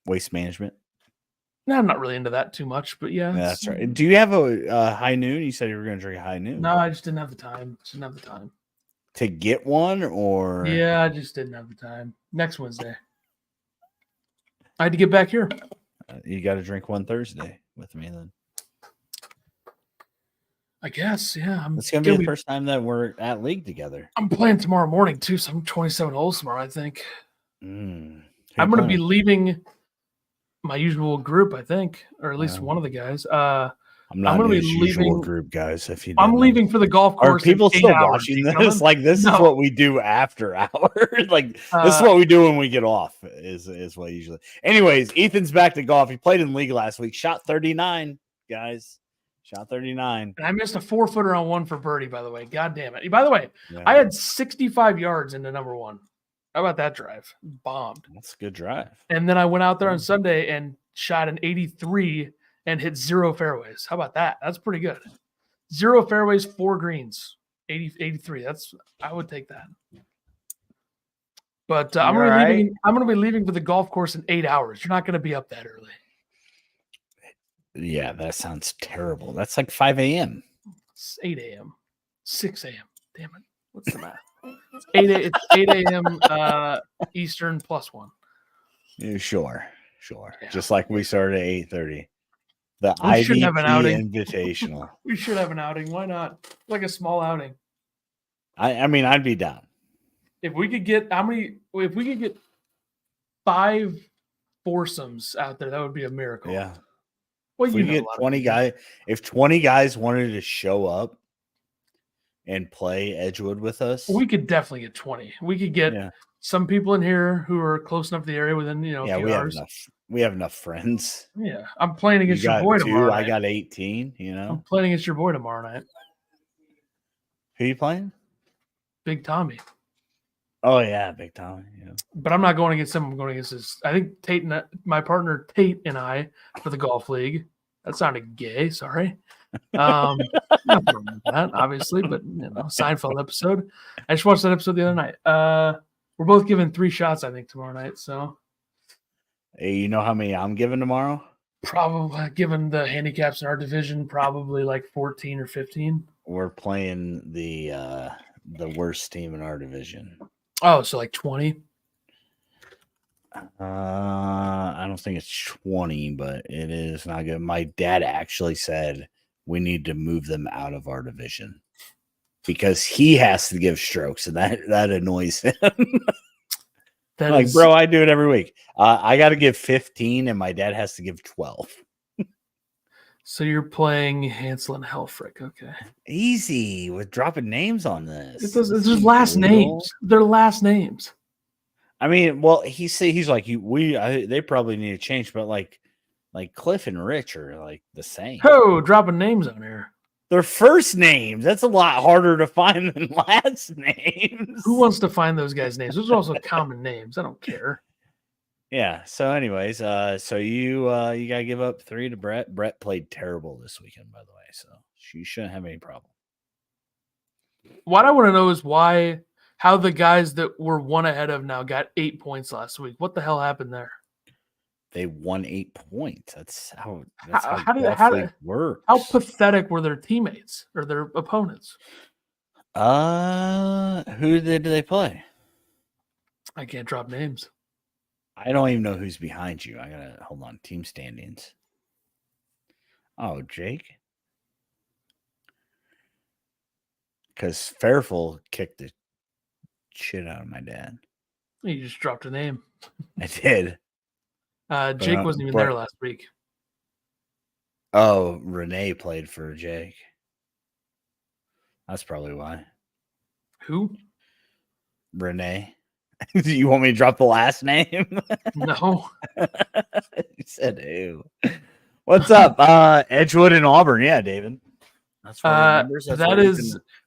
Waste management. No, I'm not really into that too much, but yeah, that's right. Do you have a high noon? You said you were going to drink a high noon. No, I just didn't have the time. To get one, or I just didn't have the time. Next Wednesday, I had to get back here. You got to drink one Thursday with me then. I guess, yeah. It's going to be the first time that we're at league together. I'm playing tomorrow morning too, so I'm 27 holes tomorrow, I think. I'm going to be leaving my usual group, I think, or at least one of the guys. I'm not in his usual group, guys. If you, I'm leaving for the golf course. Are people still watching this? Like, this is what we do after hours. Like, this is what we do when we get off. Is what usually. Anyways, Ethan's back to golf. He played in league last week. Shot 39, guys. Shot 39. And I missed a 4-footer on one for birdie. By the way, God damn it. By the way, I had 65 yards into number one. How about that drive? Bombed. That's a good drive. And then I went out there on Sunday and shot an 83. And hit 0 fairways. How about that? That's pretty good. 0 fairways, 4 greens, 83. I would take that. But I'm going to be leaving for the golf course in 8 hours. You're not going to be up that early. Yeah, that sounds terrible. That's like 5 a.m. It's 8 a.m. 6 a.m. Damn it. What's the math? It's 8 a.m. Eastern +1. Yeah, sure. Yeah. Just like we started at 8:30. The we should have an outing. Invitational. We should have an outing. Why not? Like a small outing. I mean, I'd be down. If we could get if we could get 5 foursomes out there, that would be a miracle. Yeah. Well, if we get 20 guys, if 20 guys wanted to show up and play Edgewood with us, we could definitely get 20. We could get some people in here who are close enough to the area within, a few hours. We have enough friends. Yeah. I'm playing against your boy tomorrow night. I got 18, I'm playing against your boy tomorrow night. Who are you playing? Big Tommy. Oh, yeah, Big Tommy. Yeah. But I'm not going against him. I'm going against I think my partner Tate and I for the golf league. That sounded gay. Sorry. Nothing wrong with that, obviously, but Seinfeld episode. I just watched that episode the other night. We're both giving 3 shots, I think, tomorrow night. So, hey, you know how many I'm giving tomorrow? Probably, given the handicaps in our division, probably like 14 or 15. We're playing the worst team in our division. Oh, so like 20. I don't think it's 20, but it is not good. My dad actually said we need to move them out of our division because he has to give strokes, and that annoys him. Bro, I do it every week. I got to give 15, and my dad has to give 12. So you're playing Hansel and Helfrich, okay? Easy with dropping names on this. It's just last names. They're last names. I mean, well, he's like they probably need to change, but like Cliff and Rich are like the same. Oh, dropping names on here. They're first names. That's a lot harder to find than last names. Who wants to find those guys' names? Those are also common names. I don't care. Yeah. So, anyways, so you gotta give up 3 to Brett. Brett played terrible this weekend, by the way, so you shouldn't have any problem. What I want to know is how the guys that were 1 ahead of now got 8 points last week. What the hell happened there? They won 8 points. That's how it works. How pathetic were their teammates or their opponents? Who did they play? I can't drop names. I don't even know who's behind you. I gotta hold on. Team standings. Oh, Jake. Because Fairful kicked the shit out of my dad. You just dropped a name. I did. Jake wasn't even there last week. Oh, Renee played for Jake. That's probably why. Who? Renee. Do you want me to drop the last name? No. You said who? What's up? Edgewood and Auburn. Yeah, David. That's where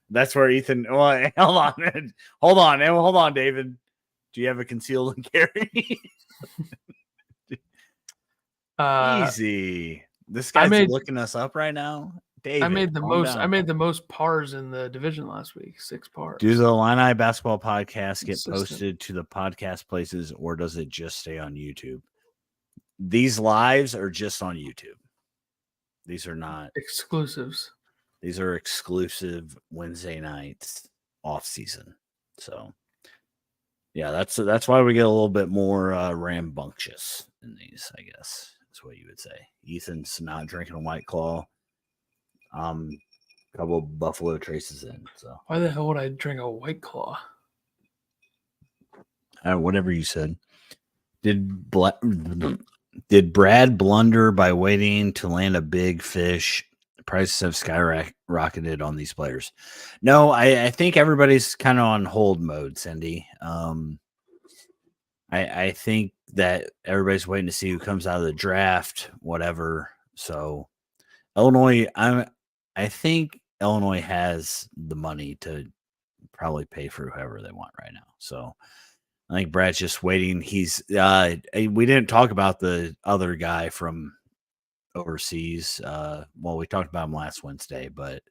that's where Ethan. Well, hold on, David. Do you have a concealed and carry? Easy. This guy's looking us up right now. David, I made the most pars in the division last week. 6 pars. Do the Illini basketball podcast get posted to the podcast places, or does it just stay on YouTube? These lives are just on YouTube. These are not exclusives. These are exclusive Wednesday nights off season. So yeah, that's why we get a little bit more rambunctious in these, I guess. That's what you would say. Ethan's not drinking a White Claw. A couple of Buffalo Traces in. So why the hell would I drink a White Claw? Whatever you said. Did Brad blunder by waiting to land a big fish? Prices have skyrocketed on these players. No, I think everybody's kind of on hold mode, Cindy. I think that everybody's waiting to see who comes out of the draft, whatever. So Illinois, I think Illinois has the money to probably pay for whoever they want right now. So I think Brad's just waiting. He's we didn't talk about the other guy from overseas. Well, we talked about him last Wednesday, but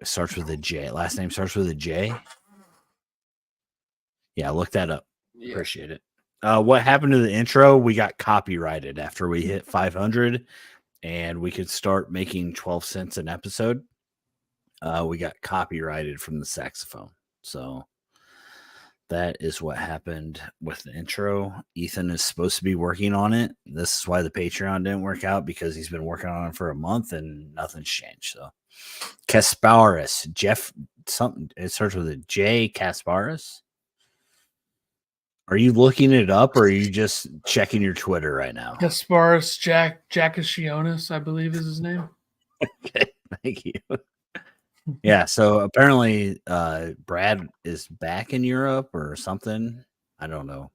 starts with a J. Last name starts with a J. Yeah, look that up. Yeah. Appreciate it. What happened to the intro? We got copyrighted after we hit 500 and we could start making 12 cents an episode. We got copyrighted from the saxophone. So that is what happened with the intro. Ethan is supposed to be working on it. This is why the Patreon didn't work out, because he's been working on it for a month and nothing's changed. So Kasparis, Jeff, something, it starts with a J. Kasparis. Are you looking it up, or are you just checking your Twitter right now? Kasparis Jackashionis, I believe is his name. Okay, thank you. Yeah, so apparently Brad is back in Europe or something. I don't know.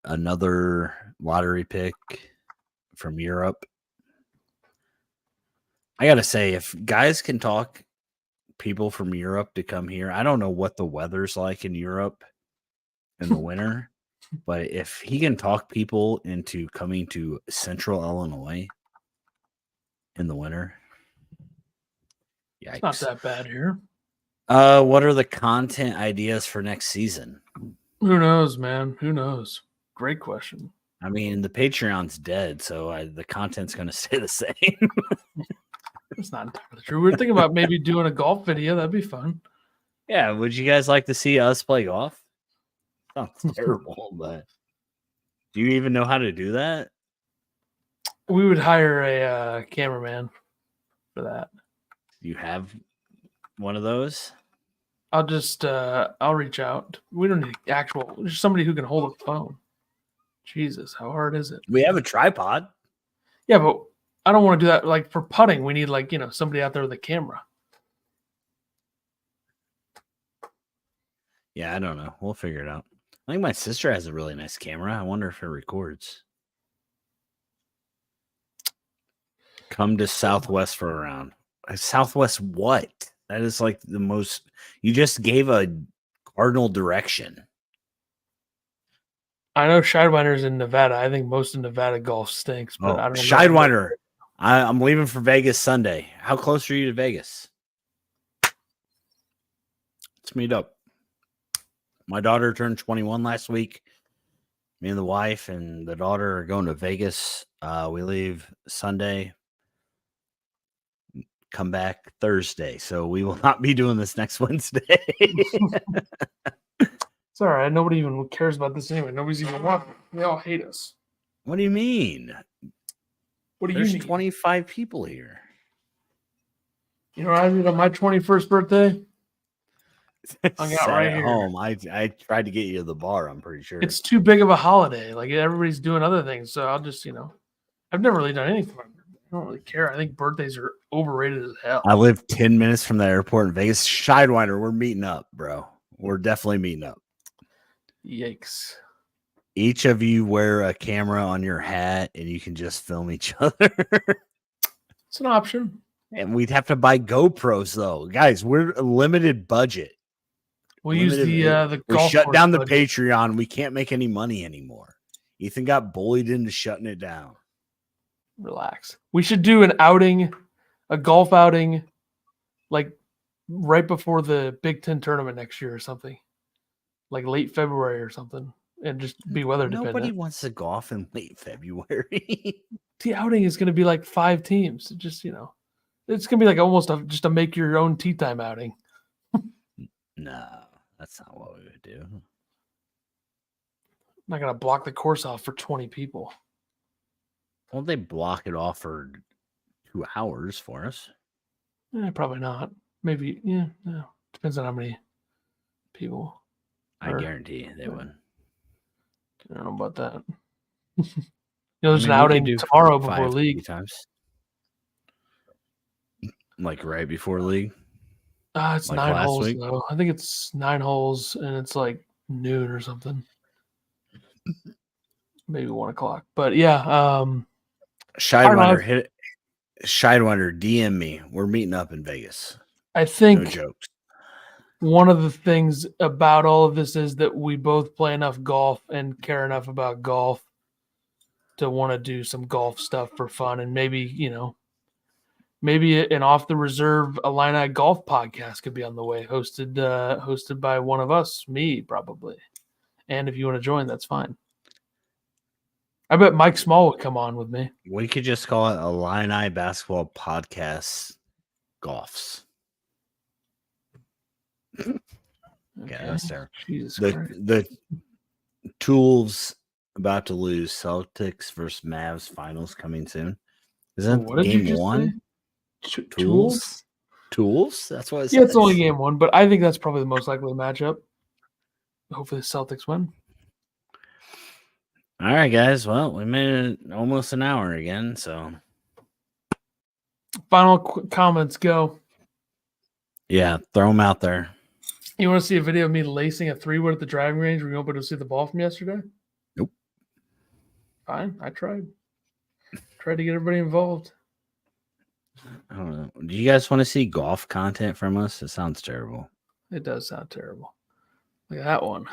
Another lottery pick from Europe. I got to say, if guys can talk people from Europe to come here, I don't know what the weather's like in Europe in the winter, But if he can talk people into coming to Central Illinois in the winter, yikes. It's not that bad here. What are the content ideas for next season? Who knows, man? Who knows? Great question. I mean, the Patreon's dead, so the content's going to stay the same. That's not entirely true. We were thinking about maybe doing a golf video. That'd be fun. Yeah, would you guys like to see us play golf? Sounds terrible, but do you even know how to do that? We would hire a cameraman for that. You have one of those? I'll just I'll reach out. We don't need just somebody who can hold a phone. Jesus, how hard is it? We have a tripod. Yeah, but I don't want to do that. Like for putting, we need somebody out there with a camera. Yeah, I don't know. We'll figure it out. I think my sister has a really nice camera. I wonder if it records. Come to Southwest for a round. Southwest what? That is like the most... You just gave a cardinal direction. I know Scheidewiner's in Nevada. I think most of Nevada golf stinks. But I don't know. Scheidewiner. I'm leaving for Vegas Sunday. How close are you to Vegas? Let's meet up. My daughter turned 21 last week. Me and the wife and the daughter are going to Vegas. We leave Sunday, come back Thursday. So we will not be doing this next Wednesday. It's all right. Nobody even cares about this anyway. Nobody's even watching. They all hate us. What do you mean? What do There's you mean? 25 people here. You know what I did on my 21st birthday? Hung out right here. Home. I tried to get you to the bar, I'm pretty sure. It's too big of a holiday. Like everybody's doing other things. So I'll just, I've never really done anything. I don't really care. I think birthdays are overrated as hell. I live 10 minutes from the airport in Vegas. Scheidewiner, we're meeting up, bro. We're definitely meeting up. Yikes. Each of you wear a camera on your hat and you can just film each other. It's an option. And we'd have to buy GoPros though. Guys, we're a limited budget. We'll use the we golf shut down the budget. Patreon. We can't make any money anymore. Ethan got bullied into shutting it down. Relax. We should do an outing, a golf outing, like right before the Big Ten tournament next year or something. Like late February or something. And just be weather dependent. Nobody wants to golf in late February. The outing is going to be like 5 teams. Just, it's going to be like almost just a make your own tea time outing. No, that's not what we would do. I'm not going to block the course off for 20 people. Won't they block it off for 2 hours for us? Probably not. Maybe, no. Depends on how many people. I guarantee they would. I don't know about that. There's an outing tomorrow before league. Times. Like right before league? It's like 9 holes, week? though. I think it's 9 holes, and it's like noon or something. Maybe 1 o'clock. But yeah. Scheidewiner, DM me. We're meeting up in Vegas. I think no jokes. One of the things about all of this is that we both play enough golf and care enough about golf to want to do some golf stuff for fun. And maybe, maybe an off the reserve Illini golf podcast could be on the way, hosted by one of us, me probably. And if you want to join, that's fine. I bet Mike Small would come on with me. We could just call it Illini Basketball Podcast Golfs. Okay. Yeah, that's there. The Tools about to lose. Celtics versus Mavs finals coming soon. Is that game 1? Tools? That's what it says. Yeah, it's only game 1, but I think that's probably the most likely matchup. Hopefully the Celtics win. All right, guys. Well, we made it almost an hour again, so. Final comments, go. Yeah, throw them out there. You want to see a video of me lacing a 3-wood at the driving range? Were you able to see the ball from yesterday? Nope. Fine, I tried. Tried to get everybody involved. I don't know. Do you guys want to see golf content from us? It sounds terrible. It does sound terrible. Look at that one.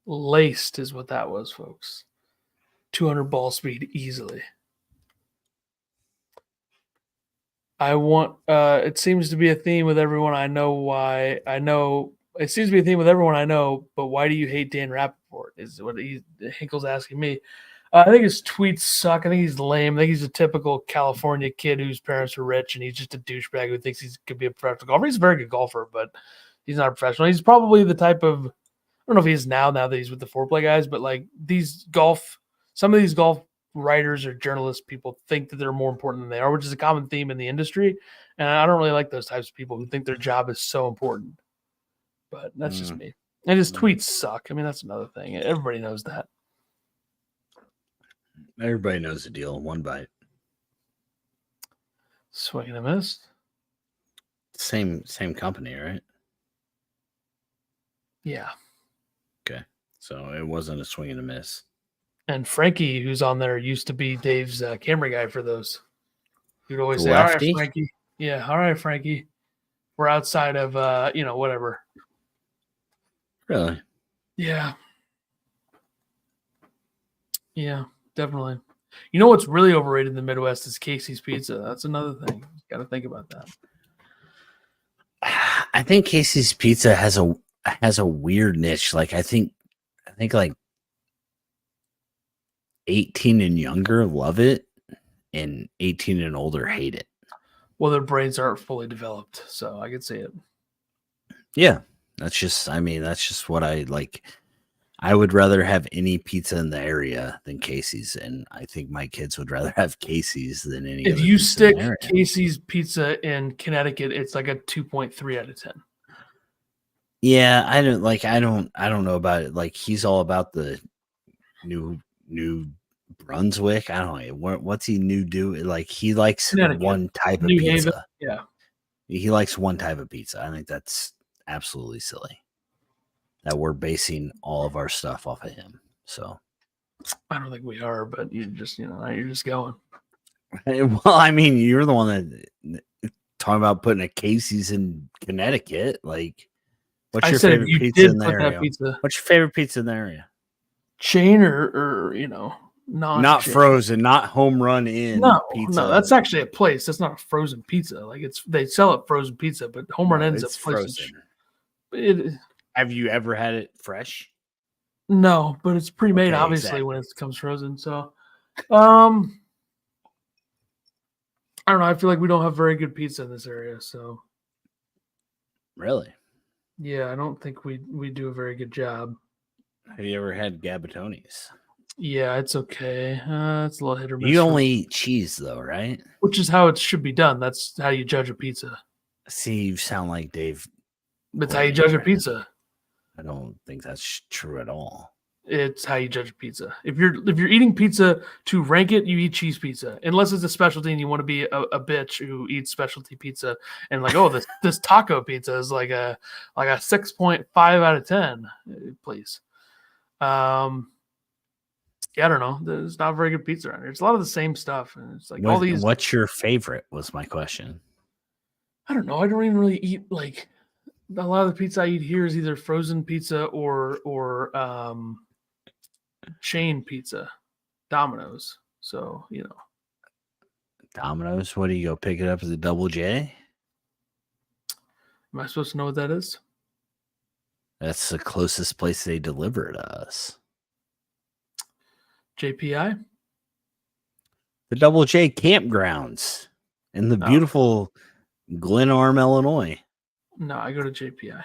Laced is what that was, folks. 200 ball speed easily. I want. It seems to be a theme with everyone I know. Why I know it seems to be a theme with everyone I know. But why do you hate Dan Rappaport? Is what Hinkle's asking me. I think his tweets suck. I think he's lame. I think he's a typical California kid whose parents are rich, and he's just a douchebag who thinks he could be a professional golfer. He's a very good golfer, but he's not a professional. He's probably the type of, I don't know if he is now that he's with the foreplay guys, but like some of these golf writers or journalists, people think that they're more important than they are, which is a common theme in the industry. And I don't really like those types of people who think their job is so important. But that's just me. And his tweets suck. I mean, that's another thing. Everybody knows that. Everybody knows the deal. One bite. Swing and a miss. Same company, right? Yeah. Okay. So it wasn't a swing and a miss. And Frankie, who's on there, used to be Dave's camera guy for those. He would always say, all right, Frankie. Yeah, all right, Frankie. We're outside of, whatever. Really? Yeah. Yeah, definitely. You know what's really overrated in the Midwest is Casey's Pizza. That's another thing. You got to think about that. I think Casey's Pizza has a weird niche. Like I think like 18 and younger love it, and 18 and older hate it. Well, their brains aren't fully developed, so I could see it. Yeah, that's just what I like. I would rather have any pizza in the area than Casey's, and I think my kids would rather have Casey's than any. If you stick Casey's Pizza in Connecticut, it's like a 2.3 out of 10. Yeah, I don't know about it. Like he's all about the New Brunswick. I don't know what's he do. Like he likes one type of pizza. Haven. Yeah, he likes one type of pizza. I think that's absolutely silly that we're basing all of our stuff off of him. So I don't think we are, but you're just going. Well, I mean, you're the one that talking about putting a Casey's in Connecticut. Like, what's your favorite pizza in the area? What's your favorite pizza in the area? Chain or not frozen, not home run in pizza. No, that's actually a place. That's not a frozen pizza. Like they sell it frozen pizza, but home run ends up frozen. Have you ever had it fresh? No, but it's pre-made, obviously, when it comes frozen. So, I don't know. I feel like we don't have very good pizza in this area. So, really, yeah, I don't think we do a very good job. Have you ever had Gabatoni's? Yeah, it's okay. It's a little hit or miss. You only eat cheese, though, right? Which is how it should be done. That's how you judge a pizza. See, you sound like Dave. That's how you judge a pizza. I don't think that's true at all. It's how you judge a pizza. If you're eating pizza to rank it, you eat cheese pizza. Unless it's a specialty and you want to be a bitch who eats specialty pizza and like, oh, this taco pizza is like a 6.5 out of 10, please. Yeah, I don't know. There's not very good pizza around here. It's a lot of the same stuff, and it's like all these. What's your favorite? Was my question. I don't know. I don't even really eat like a lot of the pizza I eat here is either frozen pizza or chain pizza, Domino's. So Domino's. What do you go pick it up as a double J? Am I supposed to know what that is? That's the closest place they deliver to us. JPI? The Double J campgrounds in the beautiful Glenarm, Illinois. No, I go to JPI.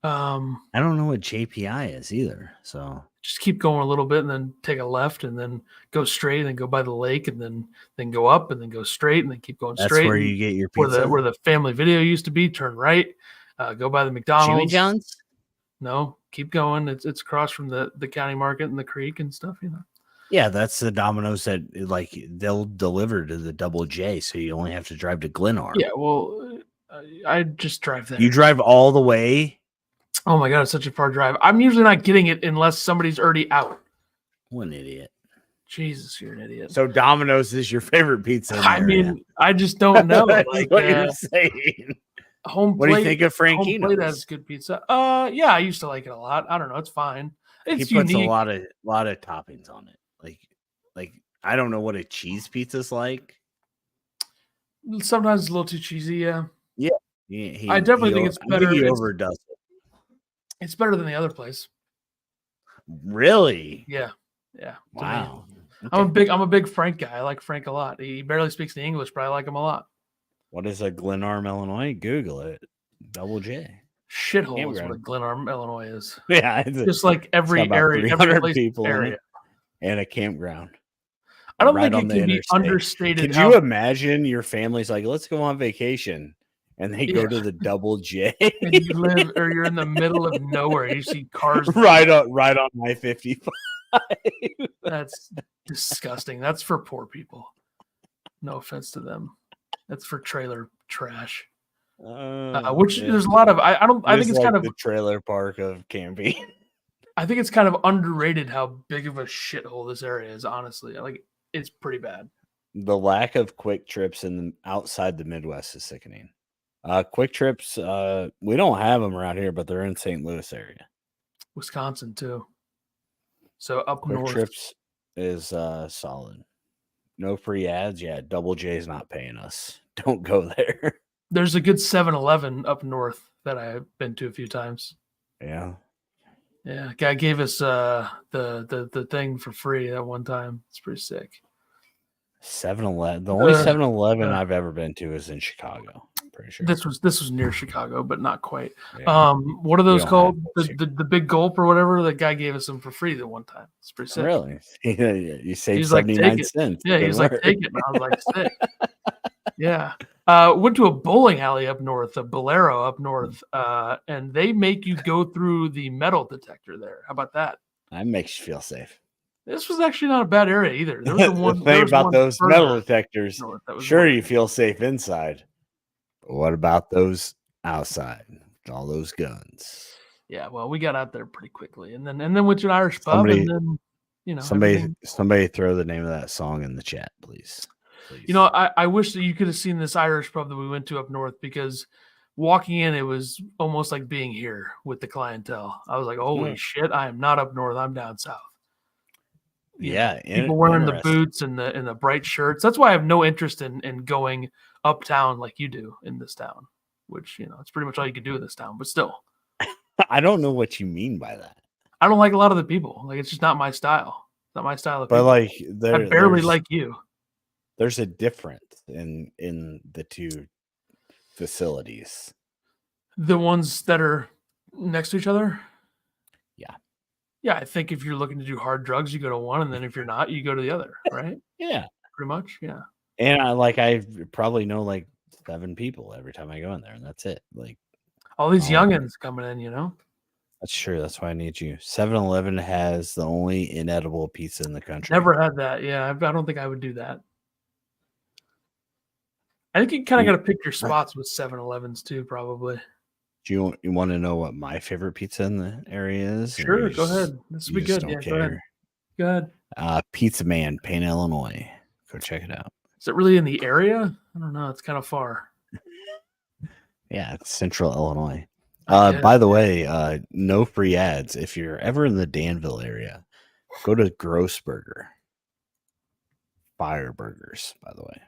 I don't know what JPI is either. So just keep going a little bit and then take a left and then go straight and then go by the lake and then go up and then go straight and then keep going straight. That's where you get your pizza? Where the Family Video used to be, turn right, go by the McDonald's. Jimmy John's? No, keep going. It's across from the county market and the creek and stuff, Yeah, that's the Domino's that like they'll deliver to the Double J, so you only have to drive to Glenarm. Yeah, well, I just drive there. You drive all the way? Oh my god, it's such a far drive. I'm usually not getting it unless somebody's already out. What an idiot! Jesus, you're an idiot. So Domino's is your favorite pizza? I mean, I just don't know. Like, what you're saying. Home plate, what do you think of Frankino's? Home plate has good pizza. Yeah, I used to like it a lot. I don't know, it's fine. It's he puts unique. a lot of toppings on it. Like I don't know what a cheese pizza's like. Sometimes it's a little too cheesy. Yeah. Yeah. I definitely think it's better. He overdoes it. It's better than the other place. Really? Yeah. Yeah. Wow. Okay. I'm a big Frank guy. I like Frank a lot. He barely speaks the English, but I like him a lot. What is a Glenarm, Illinois? Google it. Double J. Shithole is what a Glenarm, Illinois is. Yeah. Just like every area, every place people area. And a campground. I don't think it can be understated. Could you imagine your family's like, let's go on vacation, and they go to the Double J, and you live or you're in the middle of nowhere. You see cars right on I-55. That's disgusting. That's for poor people. No offense to them. That's for trailer trash. Which there's a lot of. I think it's like kind of the trailer park of camping. I think it's kind of underrated how big of a shithole this area is. Honestly, like it's pretty bad. The lack of quick trips outside the Midwest is sickening. Quick trips, we don't have them around here, but they're in St. Louis area. Wisconsin too. So up quick north. trips is solid. No free ads. Yeah, Double J's not paying us. Don't go there. There's a good 7-Eleven up north that I've been to a few times. Yeah. Yeah, guy gave us the thing for free that one time. It's pretty sick. 7-Eleven. The only 7-Eleven I've ever been to is in Chicago. I'm pretty sure. This was near Chicago, but not quite. Yeah. What are those called? The big gulp or whatever. The guy gave us them for free the one time. It's pretty sick. Really? You saved 79 cents. Yeah, he was like, take it. And I was like, sick. Yeah. Went to a bowling alley up north, a Bolero up north, and they make you go through the metal detector there. How about that? That makes you feel safe. This was actually not a bad area either. There was the thing about those metal detectors, sure, you feel safe inside. But what about those outside? All those guns. Yeah, well, we got out there pretty quickly, and then went to an Irish pub, and then somebody throw the name of that song in the chat, please. You know, I wish that you could have seen this Irish pub that we went to up north, because walking in, it was almost like being here with the clientele. I was like, holy shit, I am not up north. I'm down south. People wearing the boots and the bright shirts. That's why I have no interest in going uptown like you do in this town, which, it's pretty much all you can do in this town, but still. I don't know what you mean by that. I don't like a lot of the people. Like, it's just not my style. It's not my style of people. But like, I barely like you. There's a difference in the two facilities. The ones that are next to each other? Yeah. Yeah, I think if you're looking to do hard drugs, you go to one, and then if you're not, you go to the other, right? Yeah. Pretty much, yeah. And I probably know like 7 people every time I go in there, and that's it. Like all these youngins coming in, That's true. That's why I need you. 7-Eleven has the only inedible pizza in the country. Never had that. Yeah, I don't think I would do that. I think you kind of got to pick your spots with 7-Elevens too, probably. Do you want to know what my favorite pizza in the area is? Sure, go ahead. This will be good. Yeah, go ahead. Pizza Man, Payne, Illinois. Go check it out. Is it really in the area? I don't know. It's kind of far. Yeah, it's Central Illinois. By the way, no free ads. If you're ever in the Danville area, go to Gross Burger. Fire burgers, by the way.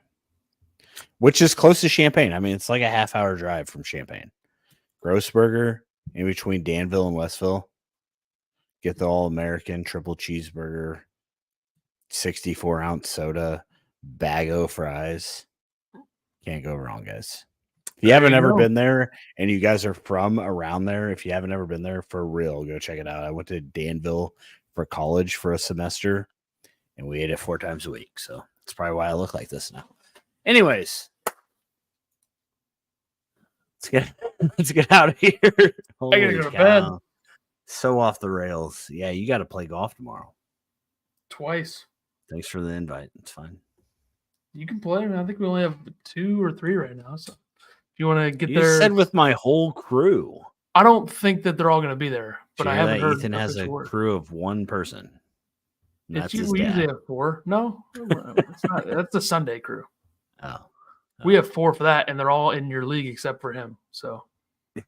Which is close to Champaign. I mean, it's like a half-hour drive from Champaign. Gross Burger, in between Danville and Westville. Get the all-American triple cheeseburger, 64-ounce soda, bag o' fries. Can't go wrong, guys. If you haven't ever been there and you guys are from around there, if you haven't ever been there, for real, go check it out. I went to Danville for college for a semester, and we ate it 4 times a week. So that's probably why I look like this now. Anyways, let's get out of here. I gotta go to bed. So off the rails. Yeah, you got to play golf tomorrow. Twice. Thanks for the invite. It's fine. You can play. I think we only have 2 or 3 right now. So if you want to get there, you said with my whole crew. I don't think that they're all going to be there, but I haven't heard. Ethan has a crew of 1 person. We usually have 4. No, it's not. That's the Sunday crew. Oh. We have 4 for that, and they're all in your league except for him. So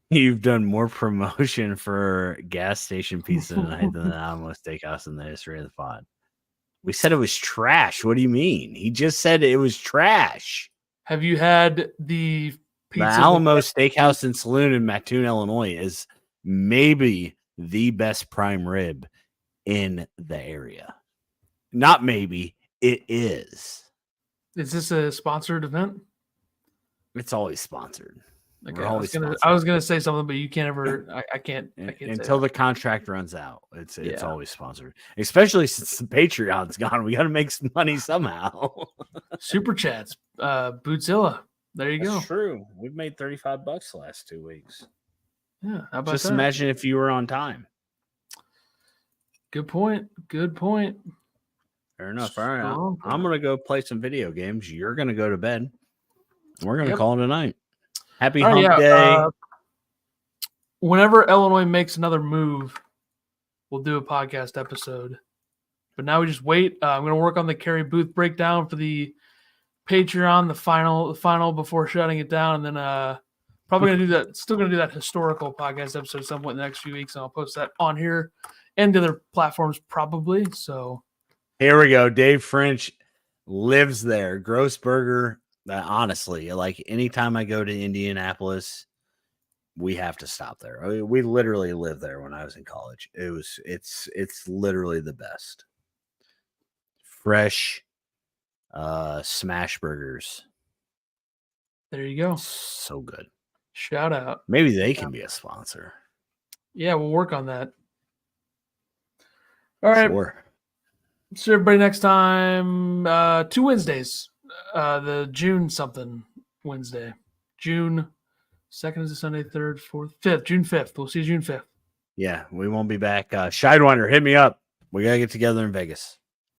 You've done more promotion for gas station pizza tonight than the Alamo Steakhouse in the history of the pod. We said it was trash. What do you mean? He just said it was trash. Have you had the pizza? The Alamo Steakhouse and Saloon in Mattoon, Illinois is maybe the best prime rib in the area. Not maybe, it is. Is this a sponsored event? It's always sponsored. Okay, I was gonna say something, but you can't ever. I can't until the contract runs out. It's always sponsored, especially since the Patreon's gone. We got to make some money somehow. Super chats, Bootzilla. There you go. That's true. We've made $35 the last 2 weeks. Yeah, how about just that? imagine if you were on time. Good point. Good point. Fair enough. All right, I'm gonna go play some video games. You're gonna go to bed. And we're gonna call it a night. Happy hump day. Whenever Illinois makes another move, we'll do a podcast episode. But now we just wait. I'm going to work on the Kerry Booth breakdown for the Patreon, the final before shutting it down, and then probably going to do that. Still going to do that historical podcast episode at some point in the next few weeks, and I'll post that on here and other platforms probably. So here we go. Dave French lives there. Gross Burger. Honestly, like anytime I go to Indianapolis, we have to stop there. I mean, we literally lived there when I was in college. It's literally the best. Fresh smash burgers. There you go. So good. Shout out. Maybe they can be a sponsor. Yeah, we'll work on that. All right. Sure. See everybody next time. 2 Wednesdays. The June something Wednesday. June 2nd is a Sunday, 3rd, 4th, 5th, June 5th. We'll see you June 5th. Yeah, we won't be back. Shidewinder, hit me up. We got to get together in Vegas.